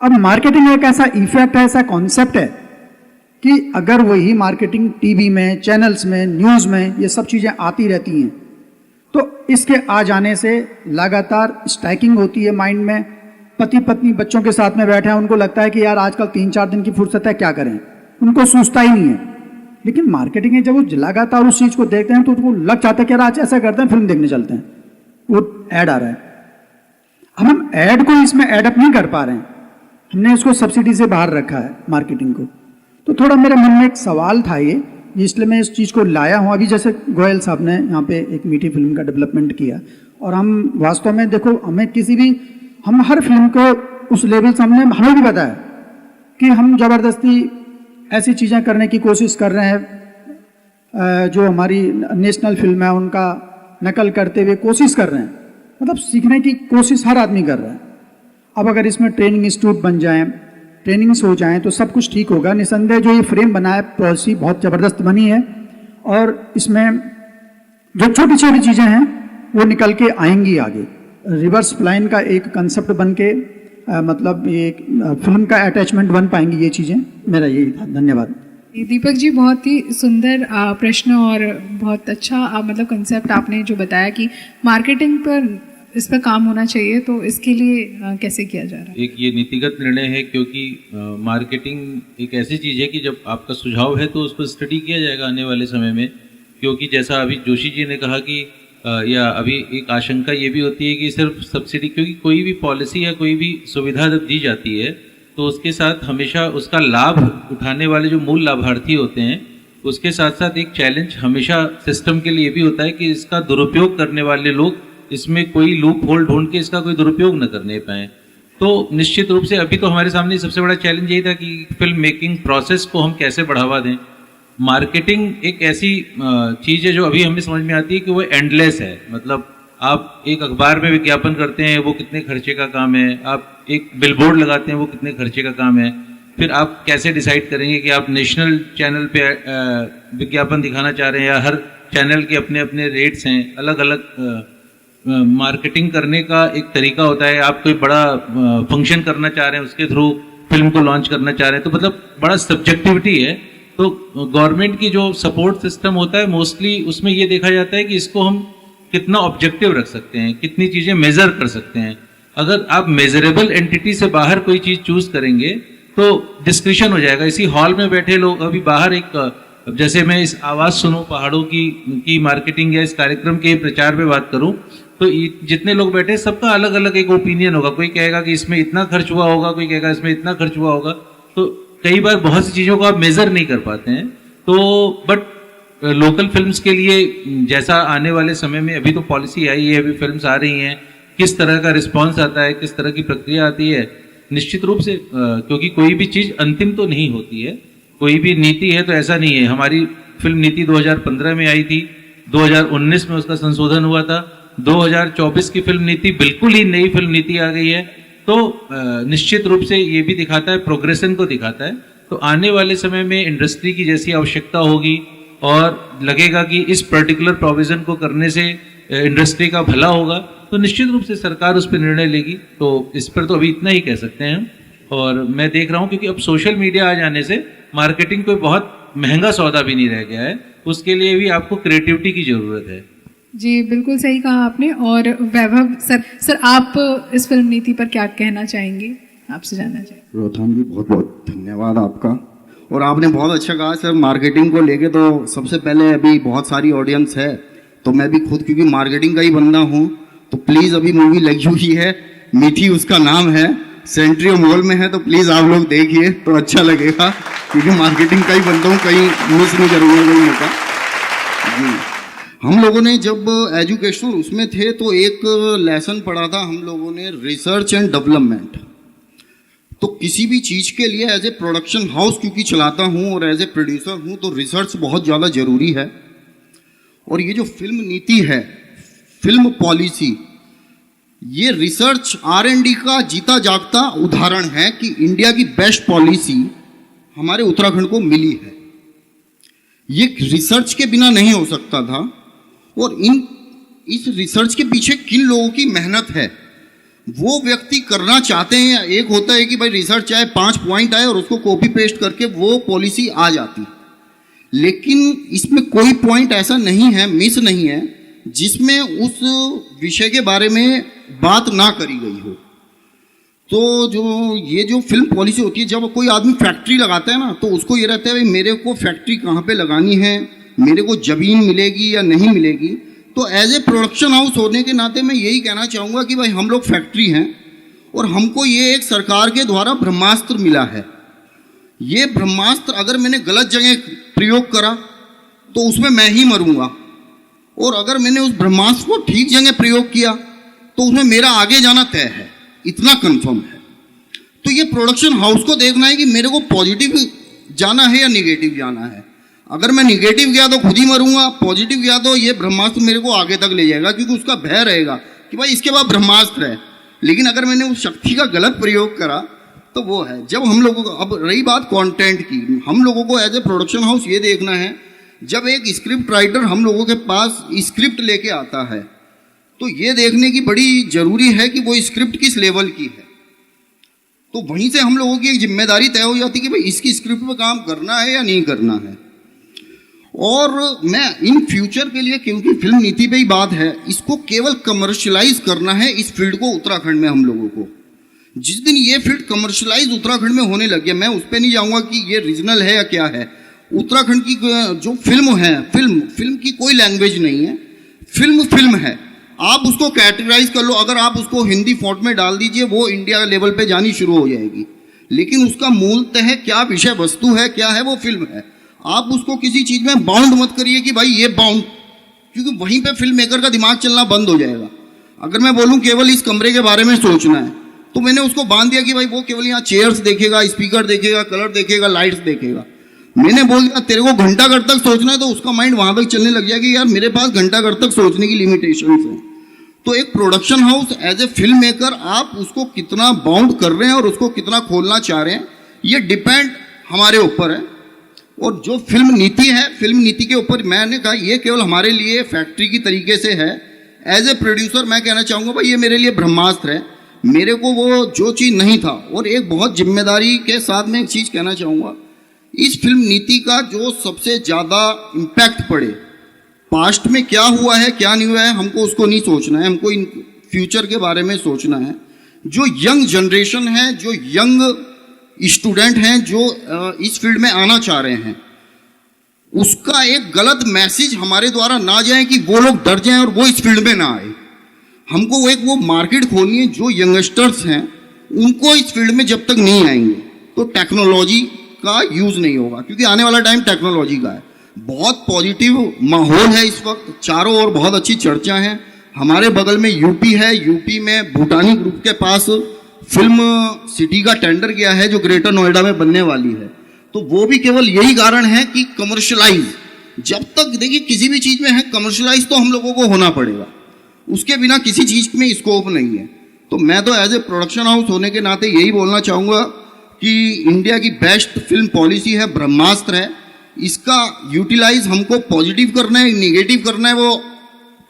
[SPEAKER 8] अब मार्केटिंग एक ऐसा इफेक्ट है, ऐसा कॉन्सेप्ट है कि अगर वही मार्केटिंग टीवी में, चैनल्स में, न्यूज़ में ये सब चीज़ें आती रहती हैं, तो इसके आ जाने से लगातार स्ट्राइकिंग होती है माइंड में। पति पत्नी बच्चों के साथ में बैठे हैं, उनको लगता है कि यार आजकल 3-4 दिन की फुर्सत है, क्या करें, उनको सूझता ही नहीं है। लेकिन मार्केटिंग है, जब वो लगातार उस चीज़ को देखते हैं तो उनको लग जाता है कि यार आज ऐसा करते हैं, फिल्म देखने चलते हैं, वो ऐड आ रहा है। अब हम ऐड को इसमें एडअप नहीं कर पा रहे हैं, हमने इसको सब्सिडी से बाहर रखा है मार्केटिंग को। तो थोड़ा मेरे मन में एक सवाल था ये, इसलिए मैं इस चीज़ को लाया हूँ। अभी जैसे गोयल साहब ने यहाँ पे एक मीठी फिल्म का डेवलपमेंट किया, और हम वास्तव में देखो, हमें किसी भी, हम हर फिल्म को उस लेवल से हमें भी पता है कि हम ज़बरदस्ती ऐसी चीज़ें करने की कोशिश कर रहे हैं जो हमारी नेशनल फिल्म है उनका नकल करते हुए कोशिश कर रहे हैं, मतलब सीखने की कोशिश हर आदमी कर रहा है। अब अगर इसमें ट्रेनिंग इंस्टीट्यूट बन जाएं, ट्रेनिंग्स हो जाएं, तो सब कुछ ठीक होगा। निसंदेह जो ये फ्रेम बना है, पॉलिसी बहुत ज़बरदस्त बनी है, और इसमें जो छोटी छोटी चीज़ें हैं वो निकल के आएंगी आगे। रिवर्स प्लान का एक कंसेप्ट बन के मतलब ये फिल्म का अटैचमेंट बन पाएंगी ये चीज़ें। मेरा यही था, धन्यवाद।
[SPEAKER 3] दीपक जी, बहुत ही सुंदर प्रश्न और बहुत अच्छा मतलब कंसेप्ट आपने जो बताया कि मार्केटिंग पर इस पर काम होना चाहिए, तो इसके लिए कैसे किया जा रहा है?
[SPEAKER 5] एक ये नीतिगत निर्णय है, क्योंकि मार्केटिंग एक ऐसी चीज़ है कि जब आपका सुझाव है तो उस पर स्टडी किया जाएगा आने वाले समय में। क्योंकि जैसा अभी जोशी जी ने कहा कि या अभी एक आशंका ये भी होती है कि सिर्फ सब्सिडी, क्योंकि कोई भी पॉलिसी या कोई भी सुविधा जब दी जाती है तो उसके साथ हमेशा उसका लाभ उठाने वाले जो मूल लाभार्थी होते हैं, उसके साथ साथ एक चैलेंज हमेशा सिस्टम के लिए भी होता है कि इसका दुरुपयोग करने वाले लोग इसमें कोई लूप होल ढूंढ के इसका कोई दुरुपयोग न करने पाए। तो निश्चित रूप से अभी तो हमारे सामने सबसे बड़ा चैलेंज यही था कि फिल्म मेकिंग प्रोसेस को हम कैसे बढ़ावा दें। मार्केटिंग एक ऐसी चीज़ है जो अभी हमें समझ में आती है कि वो एंडलेस है। मतलब आप एक अखबार में विज्ञापन करते हैं, वो कितने खर्चे का काम है, आप एक बिलबोर्ड लगाते हैं, वो कितने खर्चे का काम है, फिर आप कैसे डिसाइड करेंगे कि आप नेशनल चैनल पे विज्ञापन दिखाना चाह रहे हैं या हर चैनल के अपने अपने रेट्स हैं, अलग अलग मार्केटिंग करने का एक तरीका होता है। आप कोई बड़ा फंक्शन करना चाह रहे हैं, उसके थ्रू फिल्म को लॉन्च करना चाह रहे हैं, तो मतलब बड़ा सब्जेक्टिविटी है। तो गवर्नमेंट की जो सपोर्ट सिस्टम होता है मोस्टली उसमें ये देखा जाता है कि इसको हम कितना ऑब्जेक्टिव रख सकते हैं, कितनी चीजें मेजर कर सकते हैं। अगर आप मेजरेबल एंटिटी से बाहर कोई चीज चूज करेंगे तो डिस्क्रिशन हो जाएगा। इसी हॉल में बैठे लोग अभी बाहर अब जैसे मैं इस आवाज सुनो पहाड़ों की मार्केटिंग या इस कार्यक्रम के प्रचार पे बात करूं तो जितने लोग बैठे सबका अलग अलग एक ओपिनियन होगा। कोई कहेगा कि इसमें इतना खर्च हुआ होगा, कोई कहेगा इसमें इतना खर्च हुआ होगा। तो कई बार बहुत सी चीजों को आप मेजर नहीं कर पाते हैं। तो बट लोकल फिल्म्स के लिए जैसा आने वाले समय में अभी तो पॉलिसी आई है, अभी फिल्म्स आ रही हैं, किस तरह का रिस्पांस आता है, किस तरह की प्रक्रिया आती है, निश्चित रूप से क्योंकि कोई भी चीज अंतिम तो नहीं होती है, कोई भी नीति है तो ऐसा नहीं है। हमारी फिल्म नीति 2015 में आई थी, 2019 में उसका संशोधन हुआ था, 2024 की फिल्म नीति बिल्कुल ही नई फिल्म नीति आ गई है। तो निश्चित रूप से ये भी दिखाता है, प्रोग्रेशन को दिखाता है। तो आने वाले समय में इंडस्ट्री की जैसी आवश्यकता होगी और लगेगा कि इस पर्टिकुलर प्रोविजन को करने से इंडस्ट्री का भला होगा तो निश्चित रूप से सरकार उस पर निर्णय लेगी। तो इस पर तो अभी इतना ही कह सकते हैं। और मैं देख रहा हूं क्योंकि अब सोशल मीडिया आ जाने से मार्केटिंग कोई बहुत महंगा सौदा भी नहीं रह गया है, उसके लिए भी आपको क्रिएटिविटी की जरूरत है।
[SPEAKER 3] जी बिल्कुल सही कहा आपने। और वैभव सर आप इस फिल्म नीति पर क्या कहना चाहेंगे, आपसे जानना चाहेंगे।
[SPEAKER 9] रोहतान जी बहुत बहुत धन्यवाद आपका। और आपने बहुत अच्छा कहा सर, मार्केटिंग को लेके तो सबसे पहले अभी बहुत सारी ऑडियंस है, तो मैं भी खुद क्योंकि मार्केटिंग का ही बंदा हूँ, तो प्लीज़ अभी मूवी लगी हुई है, मीठी उसका नाम है, सेंट्रियो मॉल में है, तो प्लीज़ आप लोग देखिए तो अच्छा लगेगा क्योंकि मार्केटिंग का ही बंदा हूँ, कहीं मिस नहीं करूँगा कोई मौका जी। हम लोगों ने जब एजुकेशनल उसमें थे तो एक लेसन पढ़ा था हम लोगों ने, रिसर्च एंड डेवलपमेंट। तो किसी भी चीज़ के लिए एज ए प्रोडक्शन हाउस क्योंकि चलाता हूँ और एज ए प्रोड्यूसर हूँ तो रिसर्च बहुत ज़्यादा ज़रूरी है। और ये जो फिल्म नीति है, फिल्म पॉलिसी, ये रिसर्च R&D का जीता जागता उदाहरण है कि इंडिया की बेस्ट पॉलिसी हमारे उत्तराखंड को मिली है। ये रिसर्च के बिना नहीं हो सकता था। और इस रिसर्च के पीछे किन लोगों की मेहनत है वो व्यक्ति करना चाहते हैं। एक होता है कि भाई रिसर्च आए, 5 पॉइंट आए और उसको कॉपी पेस्ट करके वो पॉलिसी आ जाती, लेकिन इसमें कोई पॉइंट ऐसा नहीं है, मिस नहीं है, जिसमें उस विषय के बारे में बात ना करी गई हो। तो ये जो फिल्म पॉलिसी होती है, जब कोई आदमी फैक्ट्री लगाता है ना तो उसको ये रहता है भाई मेरे को फैक्ट्री कहाँ पे लगानी है, मेरे को जमीन मिलेगी या नहीं मिलेगी। तो एज ए प्रोडक्शन हाउस होने के नाते मैं यही कहना चाहूँगा कि भाई हम लोग फैक्ट्री हैं और हमको ये एक सरकार के द्वारा ब्रह्मास्त्र मिला है। ये ब्रह्मास्त्र अगर मैंने गलत जगह प्रयोग करा तो उसमें मैं ही मरूंगा, और अगर मैंने उस ब्रह्मास्त्र को ठीक जगह प्रयोग किया तो उसमें मेरा आगे जाना तय है, इतना कंफर्म है। तो ये प्रोडक्शन हाउस को देखना है कि मेरे को पॉजिटिव जाना है या निगेटिव जाना है। अगर मैं निगेटिव गया तो खुद ही मरूंगा, पॉजिटिव गया तो ये ब्रह्मास्त्र मेरे को आगे तक ले जाएगा, क्योंकि उसका भय रहेगा कि भाई इसके बाद ब्रह्मास्त्र है। लेकिन अगर मैंने उस शक्ति का गलत प्रयोग करा तो वो है। जब हम लोगों को, अब रही बात कंटेंट की, हम लोगों को एज ए प्रोडक्शन हाउस ये देखना है, जब एक स्क्रिप्ट राइटर हम लोगों के पास स्क्रिप्ट लेके आता है तो ये देखने की बड़ी जरूरी है कि वो स्क्रिप्ट किस लेवल की है। तो वहीं से हम लोगों की एक जिम्मेदारी तय हो जाती है कि भाई इसकी स्क्रिप्ट पर काम करना है या नहीं करना है। और मैं इन फ्यूचर के लिए, क्योंकि फिल्म नीति पे ही बात है, इसको केवल कमर्शियलाइज करना है इस फील्ड को उत्तराखंड में हम लोगों को। जिस दिन ये फील्ड कमर्शियलाइज उत्तराखंड में होने लगे, मैं उस पर नहीं जाऊंगा कि ये रीजनल है या क्या है। उत्तराखंड की जो फिल्म है, फिल्म की कोई लैंग्वेज नहीं है, फिल्म है। आप उसको कैटेगराइज कर लो, अगर आप उसको हिंदी फॉन्ट में डाल दीजिए वो इंडिया लेवल पे जानी शुरू हो जाएगी, लेकिन उसका मूलतः क्या विषय वस्तु है, क्या है, वो फिल्म है। आप उसको किसी चीज में बाउंड मत करिए कि भाई ये बाउंड, क्योंकि वहीं पे फिल्म मेकर का दिमाग चलना बंद हो जाएगा। अगर मैं बोलूं केवल इस कमरे के बारे में सोचना है तो मैंने उसको बांध दिया कि भाई वो केवल यहाँ चेयर्स देखेगा, स्पीकर देखेगा, कलर देखेगा, लाइट्स देखेगा। मैंने बोल दिया तेरे को घंटा घर तक सोचना है, तो उसका माइंड वहां तक चलने लग जाएगा कि यार मेरे पास घंटा घर तक सोचने की लिमिटेशंस हैं। तो एक production house as a film maker, आप उसको कितना बाउंड कर रहे हैं और उसको कितना खोलना चाह रहे हैं, ये डिपेंड हमारे ऊपर है। और जो फिल्म नीति है, फिल्म नीति के ऊपर मैंने कहा ये केवल हमारे लिए फैक्ट्री की तरीके से है। एज ए प्रोड्यूसर मैं कहना चाहूँगा भाई ये मेरे लिए ब्रह्मास्त्र है, मेरे को वो जो चीज़ नहीं था। और एक बहुत जिम्मेदारी के साथ मैं एक चीज़ कहना चाहूँगा इस फिल्म नीति का जो सबसे ज़्यादा इम्पैक्ट पड़े, पास्ट में क्या हुआ है क्या नहीं हुआ है हमको उसको नहीं सोचना है, हमको इन फ्यूचर के बारे में सोचना है। जो यंग जनरेशन है, जो यंग स्टूडेंट हैं, जो इस फील्ड में आना चाह रहे हैं, उसका एक गलत मैसेज हमारे द्वारा ना जाए कि वो लोग डर जाएं और वो इस फील्ड में ना आए। हमको वो मार्केट खोलनी है। जो यंगस्टर्स हैं उनको इस फील्ड में जब तक नहीं आएंगे तो टेक्नोलॉजी का यूज नहीं होगा, क्योंकि आने वाला टाइम टेक्नोलॉजी का है। बहुत पॉजिटिव माहौल है इस वक्त, चारों ओर बहुत अच्छी चर्चा है। हमारे बगल में यूपी है, यूपी में भूटानी ग्रुप के पास फिल्म सिटी का टेंडर गया है जो ग्रेटर नोएडा में बनने वाली है। तो वो भी केवल यही कारण है कि कमर्शलाइज, जब तक देखिए किसी भी चीज में है कमर्शलाइज तो हम लोगों को होना पड़ेगा, उसके बिना किसी चीज में स्कोप नहीं है। तो मैं तो एज ए प्रोडक्शन हाउस होने के नाते यही बोलना चाहूँगा कि इंडिया की बेस्ट फिल्म पॉलिसी है, ब्रह्मास्त्र है, इसका यूटिलाइज हमको पॉजिटिव करना है, निगेटिव करना है, वो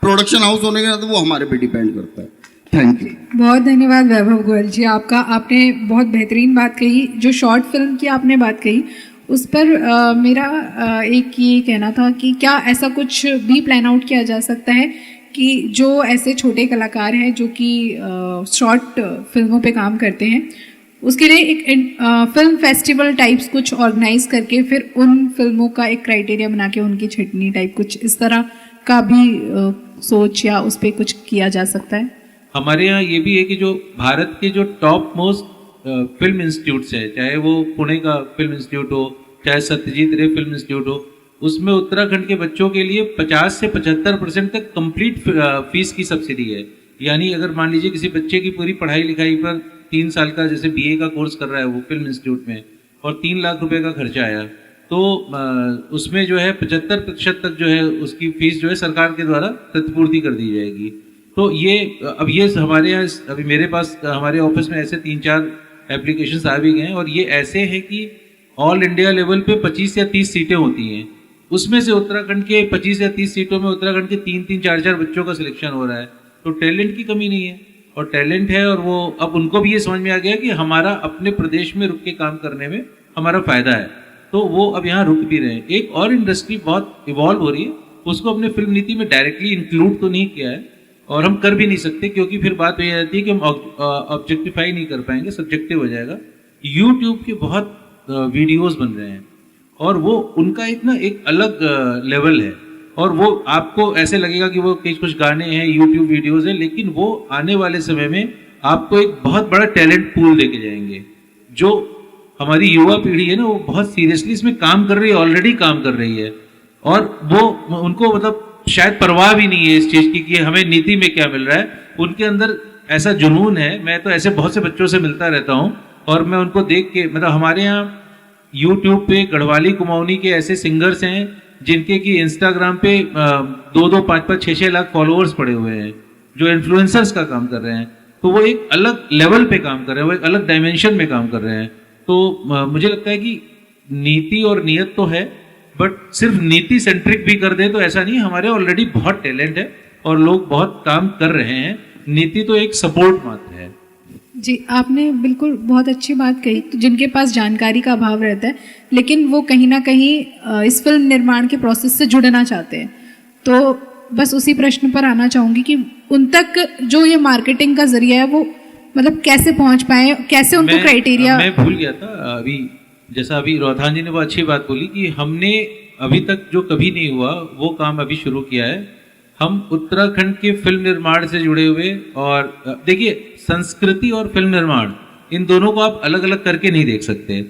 [SPEAKER 9] प्रोडक्शन हाउस होने के नाते वो हमारे पे डिपेंड करता है। Thank you.
[SPEAKER 3] बहुत धन्यवाद वैभव गोयल जी आपका, आपने बहुत बेहतरीन बात कही। जो शॉर्ट फिल्म की आपने बात कही उस पर मेरा एक ये कहना था कि क्या ऐसा कुछ भी प्लान आउट किया जा सकता है कि जो ऐसे छोटे कलाकार हैं जो कि शॉर्ट फिल्मों पे काम करते हैं, उसके लिए एक फिल्म फेस्टिवल टाइप्स कुछ ऑर्गेनाइज करके फिर उन फिल्मों का एक क्राइटेरिया बना के उनकी छटनी टाइप कुछ इस तरह का भी सोच या उस पर कुछ किया जा सकता है?
[SPEAKER 5] हमारे यहाँ ये भी है कि जो भारत के जो टॉप मोस्ट फिल्म इंस्टीट्यूट्स है, चाहे वो पुणे का फिल्म इंस्टीट्यूट हो, चाहे सत्यजीत रे फिल्म इंस्टीट्यूट हो, उसमें उत्तराखंड के बच्चों के लिए 50 से 75% तक कंप्लीट फीस की सब्सिडी है। यानी अगर मान लीजिए किसी बच्चे की पूरी पढ़ाई लिखाई पर 3 साल का जैसे बीए का कोर्स कर रहा है वो फिल्म इंस्टीट्यूट में और 3 लाख रुपए का खर्चा आया, तो उसमें जो है 75% तक जो है उसकी फीस जो है सरकार के द्वारा प्रतिपूर्ति कर दी जाएगी। तो ये अब ये हमारे यहाँ अभी मेरे पास हमारे ऑफिस में ऐसे 3-4 एप्लीकेशंस आ भी गए हैं और ये ऐसे हैं कि ऑल इंडिया लेवल पे 25 या 30 सीटें होती हैं, उसमें से उत्तराखंड के 25 या 30 सीटों में उत्तराखंड के 3-3, 4-4 बच्चों का सिलेक्शन हो रहा है। तो टैलेंट की कमी नहीं है और टैलेंट है, और वो अब उनको भी ये समझ में आ गया कि हमारा अपने प्रदेश में रुक के काम करने में हमारा फायदा है, तो वो अब यहाँ रुक भी रहे हैं। एक और इंडस्ट्री बहुत इवॉल्व हो रही है, उसको अपने फिल्म नीति में डायरेक्टली इंक्लूड तो नहीं किया है और हम कर भी नहीं सकते, क्योंकि फिर बात ये आती है कि हम ऑब्जेक्टिफाई नहीं कर पाएंगे, सब्जेक्टिव हो जाएगा। यूट्यूब के बहुत वीडियोस बन रहे हैं और वो उनका एक अलग लेवल है, और वो आपको ऐसे लगेगा कि वो कुछ गाने हैं, यूट्यूब वीडियोस हैं, लेकिन वो आने वाले समय में आपको एक बहुत बड़ा टैलेंट पूल देके जाएंगे। जो हमारी युवा पीढ़ी है ना, वो बहुत सीरियसली इसमें काम कर रही है, ऑलरेडी काम कर रही है, और वो उनको मतलब शायद परवाह भी नहीं है इस चीज की कि हमें नीति में क्या मिल रहा है। उनके अंदर ऐसा जुनून है। मैं तो ऐसे बहुत से बच्चों से मिलता रहता हूँ और मैं उनको देख के, मतलब हमारे यहाँ यूट्यूब पे गढ़वाली कुमाऊनी के ऐसे सिंगर्स हैं जिनके कि इंस्टाग्राम पे 2-2, 5-5, 6-6 लाख फॉलोअर्स पड़े हुए हैं, जो इन्फ्लुएंसर्स का काम कर रहे हैं। तो वो एक अलग लेवल पे काम कर रहे हैं, वो एक अलग डायमेंशन में काम कर रहे हैं। तो मुझे लगता है कि नीति और नियत तो है, बट सिर्फ नीति सेंट्रिक भी कर दे तो ऐसा नहीं। हमारे ऑलरेडी बहुत टैलेंट है और लोग बहुत काम कर रहे हैं, नीति तो एक सपोर्ट मात्र है।
[SPEAKER 3] जी, आपने बिल्कुल बहुत अच्छी बात कही। तो जिनके पास जानकारी का अभाव रहता है, लेकिन वो कहीं ना कहीं इस फिल्म निर्माण के प्रोसेस से जुड़ना चाहते हैं, तो बस उसी प्रश्न पर आना चाहूँगी कि उन तक जो ये मार्केटिंग का जरिया है वो मतलब कैसे पहुँच पाए, कैसे उनको क्राइटेरिया।
[SPEAKER 5] मैं भूल गया था अभी, जैसा अभी रोहतान जी ने वो अच्छी बात बोली कि हमने अभी तक जो कभी नहीं हुआ वो काम अभी शुरू किया है। हम उत्तराखंड के फिल्म निर्माण से जुड़े हुए, और देखिए संस्कृति और फिल्म निर्माण इन दोनों को आप अलग अलग करके नहीं देख सकते।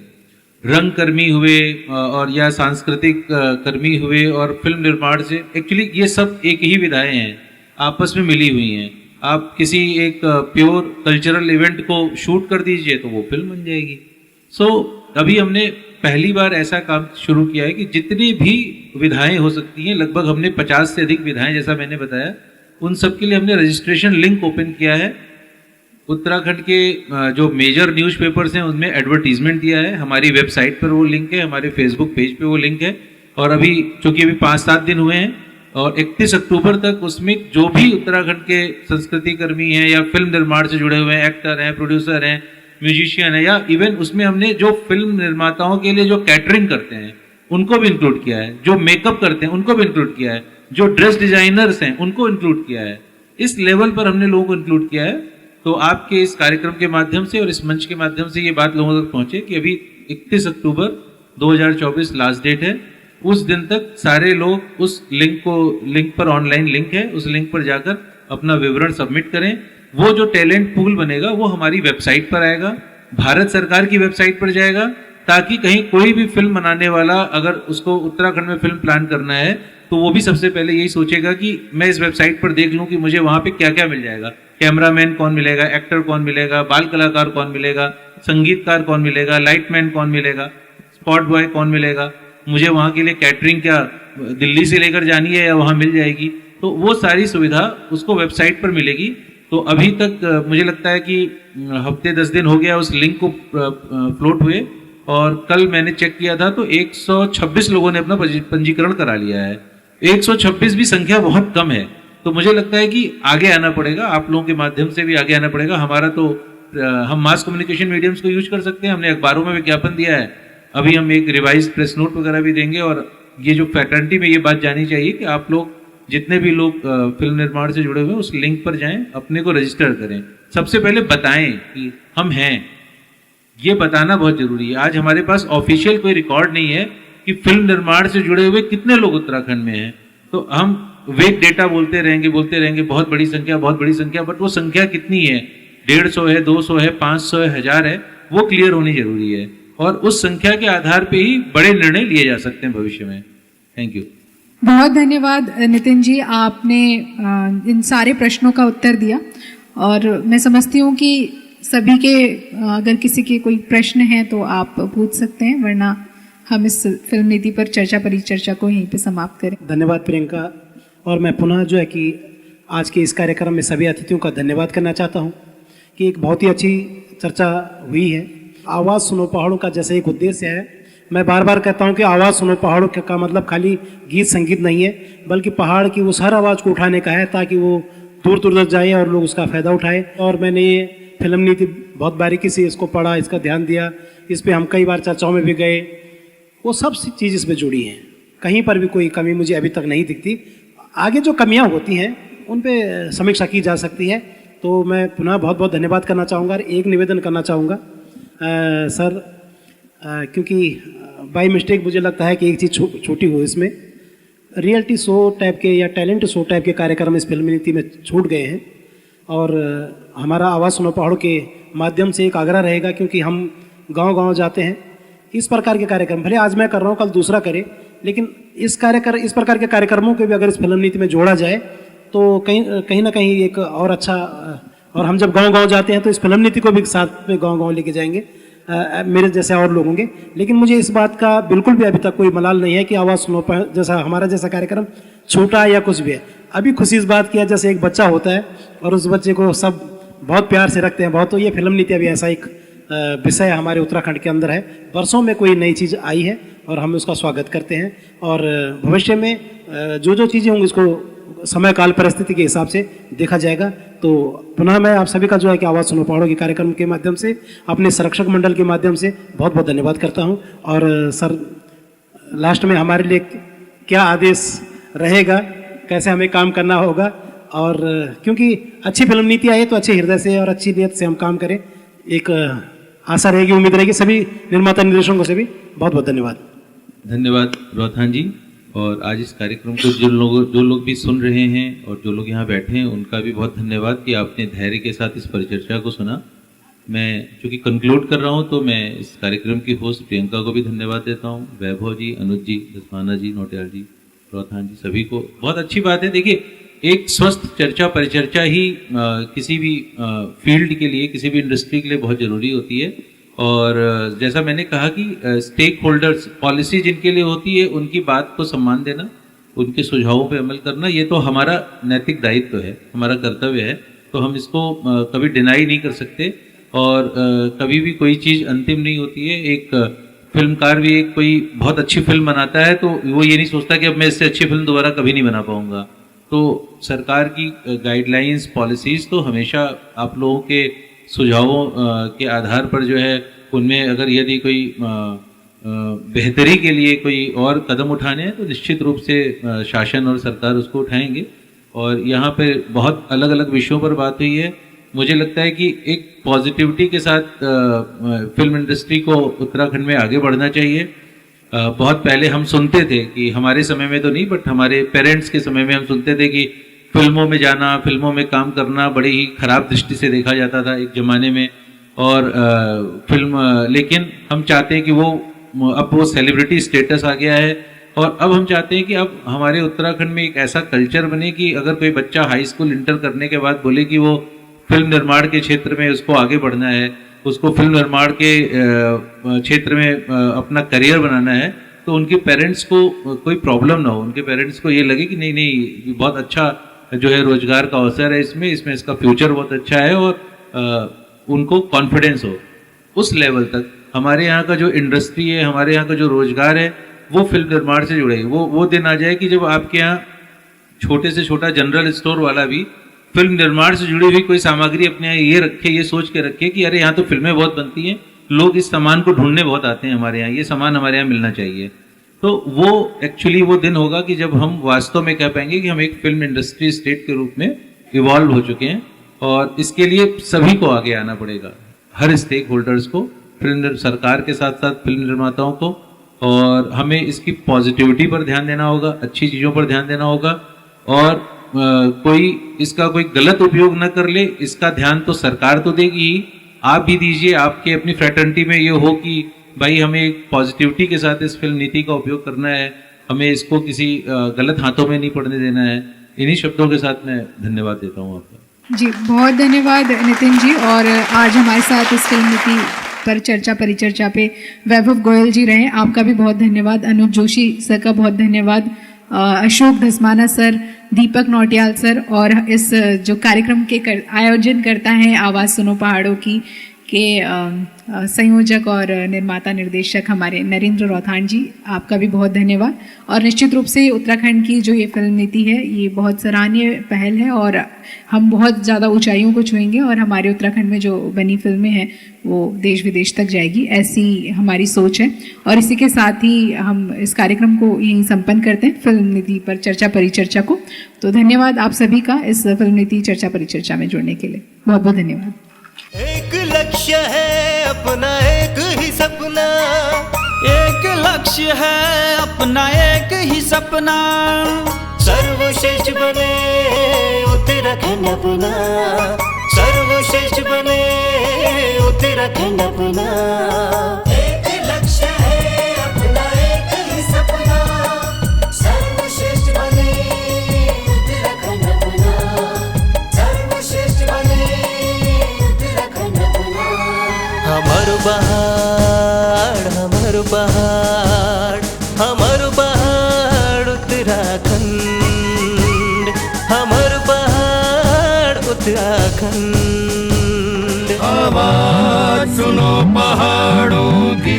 [SPEAKER 5] रंग कर्मी हुए और या सांस्कृतिक कर्मी हुए और फिल्म निर्माण से, एक्चुअली ये सब एक ही विधाएं हैं, आपस में मिली हुई हैं। आप किसी एक प्योर कल्चरल इवेंट को शूट कर दीजिए तो वो फिल्म बन जाएगी। अभी हमने पहली बार ऐसा काम शुरू किया है कि जितनी भी विधाएं हो सकती हैं, लगभग हमने 50 से अधिक विधाएं, जैसा मैंने बताया, उन सब के लिए हमने रजिस्ट्रेशन लिंक ओपन किया है। उत्तराखंड के जो मेजर न्यूज़पेपर्स हैं उनमें एडवर्टीजमेंट दिया है, हमारी वेबसाइट पर वो लिंक है, हमारे फेसबुक पेज पे वो लिंक है, और अभी चूंकि अभी 5-7 दिन हुए हैं और 31 अक्टूबर तक उसमें जो भी उत्तराखंड के संस्कृति कर्मी हैं या फिल्म निर्माण से जुड़े हुए हैं, एक्टर हैं, प्रोड्यूसर हैं, म्यूजिशियन है, या इवन उसमें हमने जो फिल्म निर्माताओं के लिए जो कैटरिंग करते हैं उनको भी इंक्लूड किया है, जो मेकअप करते हैं उनको भी इंक्लूड किया है, जो ड्रेस डिजाइनर्स हैं उनको इंक्लूड किया है। इस लेवल पर हमने लोगों को इंक्लूड किया है। तो आपके इस कार्यक्रम के माध्यम से और इस मंच के माध्यम से ये बात लोगों तक पहुंचे कि अभी 31 अक्टूबर 2024 लास्ट डेट है। उस दिन तक सारे लोग उस लिंक पर ऑनलाइन लिंक है, उस लिंक पर जाकर अपना विवरण सबमिट करें। वो जो टैलेंट पूल बनेगा वो हमारी वेबसाइट पर आएगा, भारत सरकार की वेबसाइट पर जाएगा, ताकि कहीं कोई भी फिल्म बनाने वाला अगर उसको उत्तराखंड में फिल्म प्लान करना है तो वो भी सबसे पहले यही सोचेगा कि मैं इस वेबसाइट पर देख लूं कि मुझे वहां पे क्या क्या मिल जाएगा। कैमरामैन कौन मिलेगा, एक्टर कौन मिलेगा, बाल कलाकार कौन मिलेगा, संगीतकार कौन मिलेगा, लाइटमैन कौन मिलेगा, स्पॉट बॉय कौन मिलेगा, मुझे वहां के लिए कैटरिंग क्या दिल्ली से लेकर जानी है या वहां मिल जाएगी। तो वो सारी सुविधा उसको वेबसाइट पर मिलेगी। तो अभी तक मुझे लगता है कि हफ्ते 10 दिन हो गया उस लिंक को फ्लोट हुए, और कल मैंने चेक किया था तो 126 लोगों ने अपना पंजीकरण करा लिया है। 126 भी संख्या बहुत कम है। तो मुझे लगता है कि आगे आना पड़ेगा, आप लोगों के माध्यम से भी आगे आना पड़ेगा। हमारा तो हम मास कम्युनिकेशन मीडियम्स को यूज कर सकते हैं, हमने अखबारों में विज्ञापन दिया है, अभी हम एक रिवाइज प्रेस नोट वगैरह भी देंगे। और ये जो फैटर्निटी में ये बात जानी चाहिए कि आप लोग जितने भी लोग फिल्म निर्माण से जुड़े हुए हैं उस लिंक पर जाएं, अपने को रजिस्टर करें। सबसे पहले बताएं कि हम हैं, ये बताना बहुत जरूरी है। आज हमारे पास ऑफिशियल कोई रिकॉर्ड नहीं है कि फिल्म निर्माण से जुड़े हुए कितने लोग उत्तराखंड में हैं। तो हम वेग डेटा बोलते रहेंगे बहुत बड़ी संख्या, बट वो संख्या कितनी है, 150 है, 200 है, 500 है, 1000 है, वो क्लियर होनी जरूरी है। और उस संख्या के आधार पे ही बड़े निर्णय लिए जा सकते हैं भविष्य में। Thank you.
[SPEAKER 3] बहुत धन्यवाद नितिन जी, आपने इन सारे प्रश्नों का उत्तर दिया। और मैं समझती हूँ कि सभी के अगर किसी के कोई प्रश्न हैं तो आप पूछ सकते हैं, वरना हम इस फिल्म नीति पर चर्चा परिचर्चा को यहीं पे समाप्त करें।
[SPEAKER 4] धन्यवाद प्रियंका। और मैं पुनः जो है कि आज के इस कार्यक्रम में सभी अतिथियों का धन्यवाद करना चाहता हूँ कि एक बहुत ही अच्छी चर्चा हुई है। आवाज़ सुनो पहाड़ों का जैसे एक उद्देश्य है, मैं बार बार कहता हूँ कि आवाज़ सुनो पहाड़ों का मतलब खाली गीत संगीत नहीं है, बल्कि पहाड़ की उस हर आवाज़ को उठाने का है ताकि वो दूर दूर तक जाए और लोग उसका फ़ायदा उठाएं। और मैंने ये फिल्म नीति बहुत बारीकी से इसको पढ़ा, इसका ध्यान दिया, इस पर हम कई बार चर्चाओं में भी गए। वो सब चीज़ इसमें जुड़ी हैं, कहीं पर भी कोई कमी मुझे अभी तक नहीं दिखती। आगे जो कमियां होती हैं उन पे समीक्षा की जा सकती है। तो मैं पुनः बहुत बहुत धन्यवाद करना चाहूँगा। और एक निवेदन करना चाहूँगा सर, क्योंकि बाय मिस्टेक मुझे लगता है कि एक चीज़ छोटी हो इसमें, रियलिटी शो टाइप के या टैलेंट शो टाइप के कार्यक्रम इस फिल्म नीति में छूट गए हैं। और हमारा आवाज़ सुनो पहाड़ों के माध्यम से एक आग्रह रहेगा, क्योंकि हम गांव-गांव जाते हैं, इस प्रकार के कार्यक्रम भले आज मैं कर रहा हूँ कल दूसरा करे, लेकिन इस प्रकार के कार्यक्रमों को भी अगर इस फिल्म नीति में जोड़ा जाए तो कहीं ना कहीं एक और अच्छा। और हम जब गांव-गांव जाते हैं तो इस फिल्म नीति को भी साथ में गांव-गांव लेके जाएंगे, मेरे जैसे और लोग होंगे। लेकिन मुझे इस बात का बिल्कुल भी अभी तक कोई मलाल नहीं है कि आवाज़ सुनो जैसा हमारा जैसा कार्यक्रम छूटा या कुछ भी है। अभी खुशी इस बात की है जैसे एक बच्चा होता है और उस बच्चे को सब बहुत प्यार से रखते हैं बहुत। तो ये फिल्म नीति अभी ऐसा एक विषय हमारे उत्तराखंड के अंदर है, वर्षों में कोई नई चीज़ आई है और हम उसका स्वागत करते हैं। और भविष्य में जो चीज़ें होंगी उसको समय काल परिस्थिति के हिसाब से देखा जाएगा। तो पुनः मैं आप सभी का जो है कि आवाज़ सुनो पहाड़ों के कार्यक्रम के माध्यम से, अपने संरक्षक मंडल के माध्यम से बहुत बहुत धन्यवाद करता हूँ। और सर, लास्ट में हमारे लिए क्या आदेश रहेगा, कैसे हमें काम करना होगा? और क्योंकि अच्छी फिल्म नीति आई है तो अच्छे हृदय से और अच्छी नीयत से हम काम करें, एक आशा रहेगी, उम्मीद रहेगी। सभी निर्माता निर्देशकों से भी बहुत बहुत धन्यवाद।
[SPEAKER 5] धन्यवाद रोहतान जी। और आज इस कार्यक्रम को जो लोग भी सुन रहे हैं और जो लोग यहाँ बैठे हैं उनका भी बहुत धन्यवाद कि आपने धैर्य के साथ इस परिचर्चा को सुना। मैं चूँकि कंक्लूड कर रहा हूँ तो मैं इस कार्यक्रम की होस्ट प्रियंका को भी धन्यवाद देता हूँ, वैभव जी, अनुज जी, दसमाना जी, नोटियाल जी, रोहतान जी, सभी को बहुत अच्छी बात है। देखिए, एक स्वस्थ चर्चा परिचर्चा ही किसी भी फील्ड के लिए, किसी भी इंडस्ट्री के लिए बहुत जरूरी होती है। और जैसा मैंने कहा कि स्टेक होल्डर्स, पॉलिसी जिनके लिए होती है उनकी बात को सम्मान देना, उनके सुझावों पे अमल करना, ये तो हमारा नैतिक दायित्व है, हमारा कर्तव्य है। तो हम इसको कभी डिनाई नहीं कर सकते। और कभी भी कोई चीज़ अंतिम नहीं होती है। एक फिल्मकार भी एक कोई बहुत अच्छी फिल्म बनाता है तो वो ये नहीं सोचता कि अब मैं इससे अच्छी फिल्म दोबारा कभी नहीं बना पाऊंगा। तो सरकार की गाइडलाइंस, पॉलिसीज तो हमेशा आप लोगों के सुझावों के आधार पर जो है उनमें अगर यदि कोई बेहतरी के लिए कोई और कदम उठाने हैं तो निश्चित रूप से शासन और सरकार उसको उठाएंगे। और यहाँ पे बहुत अलग अलग विषयों पर बात हुई है। मुझे लगता है कि एक पॉजिटिविटी के साथ फिल्म इंडस्ट्री को उत्तराखंड में आगे बढ़ना चाहिए। बहुत पहले हम सुनते थे कि हमारे समय में तो नहीं बट हमारे पेरेंट्स के समय में हम सुनते थे कि फिल्मों में जाना, फिल्मों में काम करना बड़ी ही खराब दृष्टि से देखा जाता था एक ज़माने में। और लेकिन हम चाहते हैं कि अब वो सेलिब्रिटी स्टेटस आ गया है और अब हम चाहते हैं कि अब हमारे उत्तराखंड में एक ऐसा कल्चर बने कि अगर कोई बच्चा हाई स्कूल इंटर करने के बाद बोले कि वो फिल्म निर्माण के क्षेत्र में उसको आगे बढ़ना है, उसको फिल्म निर्माण के क्षेत्र में अपना करियर बनाना है, तो उनके पेरेंट्स को कोई प्रॉब्लम ना हो। उनके पेरेंट्स को ये लगे कि नहीं नहीं बहुत अच्छा जो है रोजगार का अवसर है इसमें इसका फ्यूचर बहुत अच्छा है और उनको कॉन्फिडेंस हो। उस लेवल तक हमारे यहाँ का जो इंडस्ट्री है, हमारे यहाँ का जो रोजगार है वो फिल्म निर्माण से जुड़े। वो दिन आ जाए कि जब आपके यहाँ छोटे से छोटा जनरल स्टोर वाला भी फिल्म निर्माण से जुड़ी हुई कोई सामग्री अपने यहाँ ये रखे, ये सोच के रखे कि अरे यहाँ तो फिल्में बहुत बनती हैं, लोग इस सामान को ढूंढने बहुत आते हैं हमारे यहाँ, ये सामान हमारे यहाँ मिलना चाहिए। तो वो एक्चुअली वो दिन होगा कि जब हम वास्तव में कह पाएंगे कि हम एक फिल्म इंडस्ट्री स्टेट के रूप में इवॉल्व हो चुके हैं। और इसके लिए सभी को आगे आना पड़ेगा, हर स्टेक होल्डर्स को, सरकार के साथ साथ फिल्म निर्माताओं को। और हमें इसकी पॉजिटिविटी पर ध्यान देना होगा, अच्छी चीज़ों पर ध्यान देना होगा और कोई इसका कोई गलत उपयोग न कर ले, इसका ध्यान तो सरकार तो देगी ही, आप भी दीजिए। आपके अपनी फ्रेटर्निटी में ये हो कि भाई हमें एक पॉजिटिविटी के साथ इस फिल्म नीति का उपयोग करना है, हमें इसको किसी गलत हाथों में नहीं पड़ने देना है। इन्हीं शब्दों के साथ मैं धन्यवाद देता हूँ आपका।
[SPEAKER 3] जी बहुत धन्यवाद नितिन जी। और आज हमारे साथ इस फिल्म नीति पर चर्चा परिचर्चा पे वैभव गोयल जी रहे, आपका भी बहुत धन्यवाद। अनुज जोशी सर का बहुत धन्यवाद, अशोक धस्माना सर, दीपक नौटियाल सर और इस जो कार्यक्रम के आयोजन करता है आवाज़ सुनो पहाड़ों की के संयोजक और निर्माता निर्देशक हमारे नरेंद्र रौथान जी, आपका भी बहुत धन्यवाद। और निश्चित रूप से उत्तराखंड की जो ये फिल्म नीति है ये बहुत सराहनीय पहल है और हम बहुत ज़्यादा ऊंचाइयों को छुएंगे और हमारे उत्तराखंड में जो बनी फिल्में हैं वो देश विदेश तक जाएगी, ऐसी हमारी सोच है। और इसी के साथ ही हम इस कार्यक्रम को यहीं संपन्न करते हैं, फिल्म नीति पर चर्चा परिचर्चा को। तो धन्यवाद आप सभी का इस फिल्म नीति चर्चा परिचर्चा में जुड़ने के लिए, बहुत बहुत धन्यवाद।
[SPEAKER 10] एक लक्ष्य है अपना एक ही सपना, एक लक्ष्य है अपना एक ही सपना, सर्वश्रेष्ठ बने उत्तराखंड अपना, सर्वश्रेष्ठ बने उत्तराखंड अपना। एक लक्ष्य है अपना एक ही सपना, सर्वश्रेष्ठ बने उत्तराखंड अपना, सर्वश्रेष्ठ बने उत्तराखंड अपना। हमर पहाड़ हमर पहाड़ हमर पहाड़ उत्तराखंड, हमर पहाड़ उत्तराखंड। आवाज सुनो पहाड़ों की।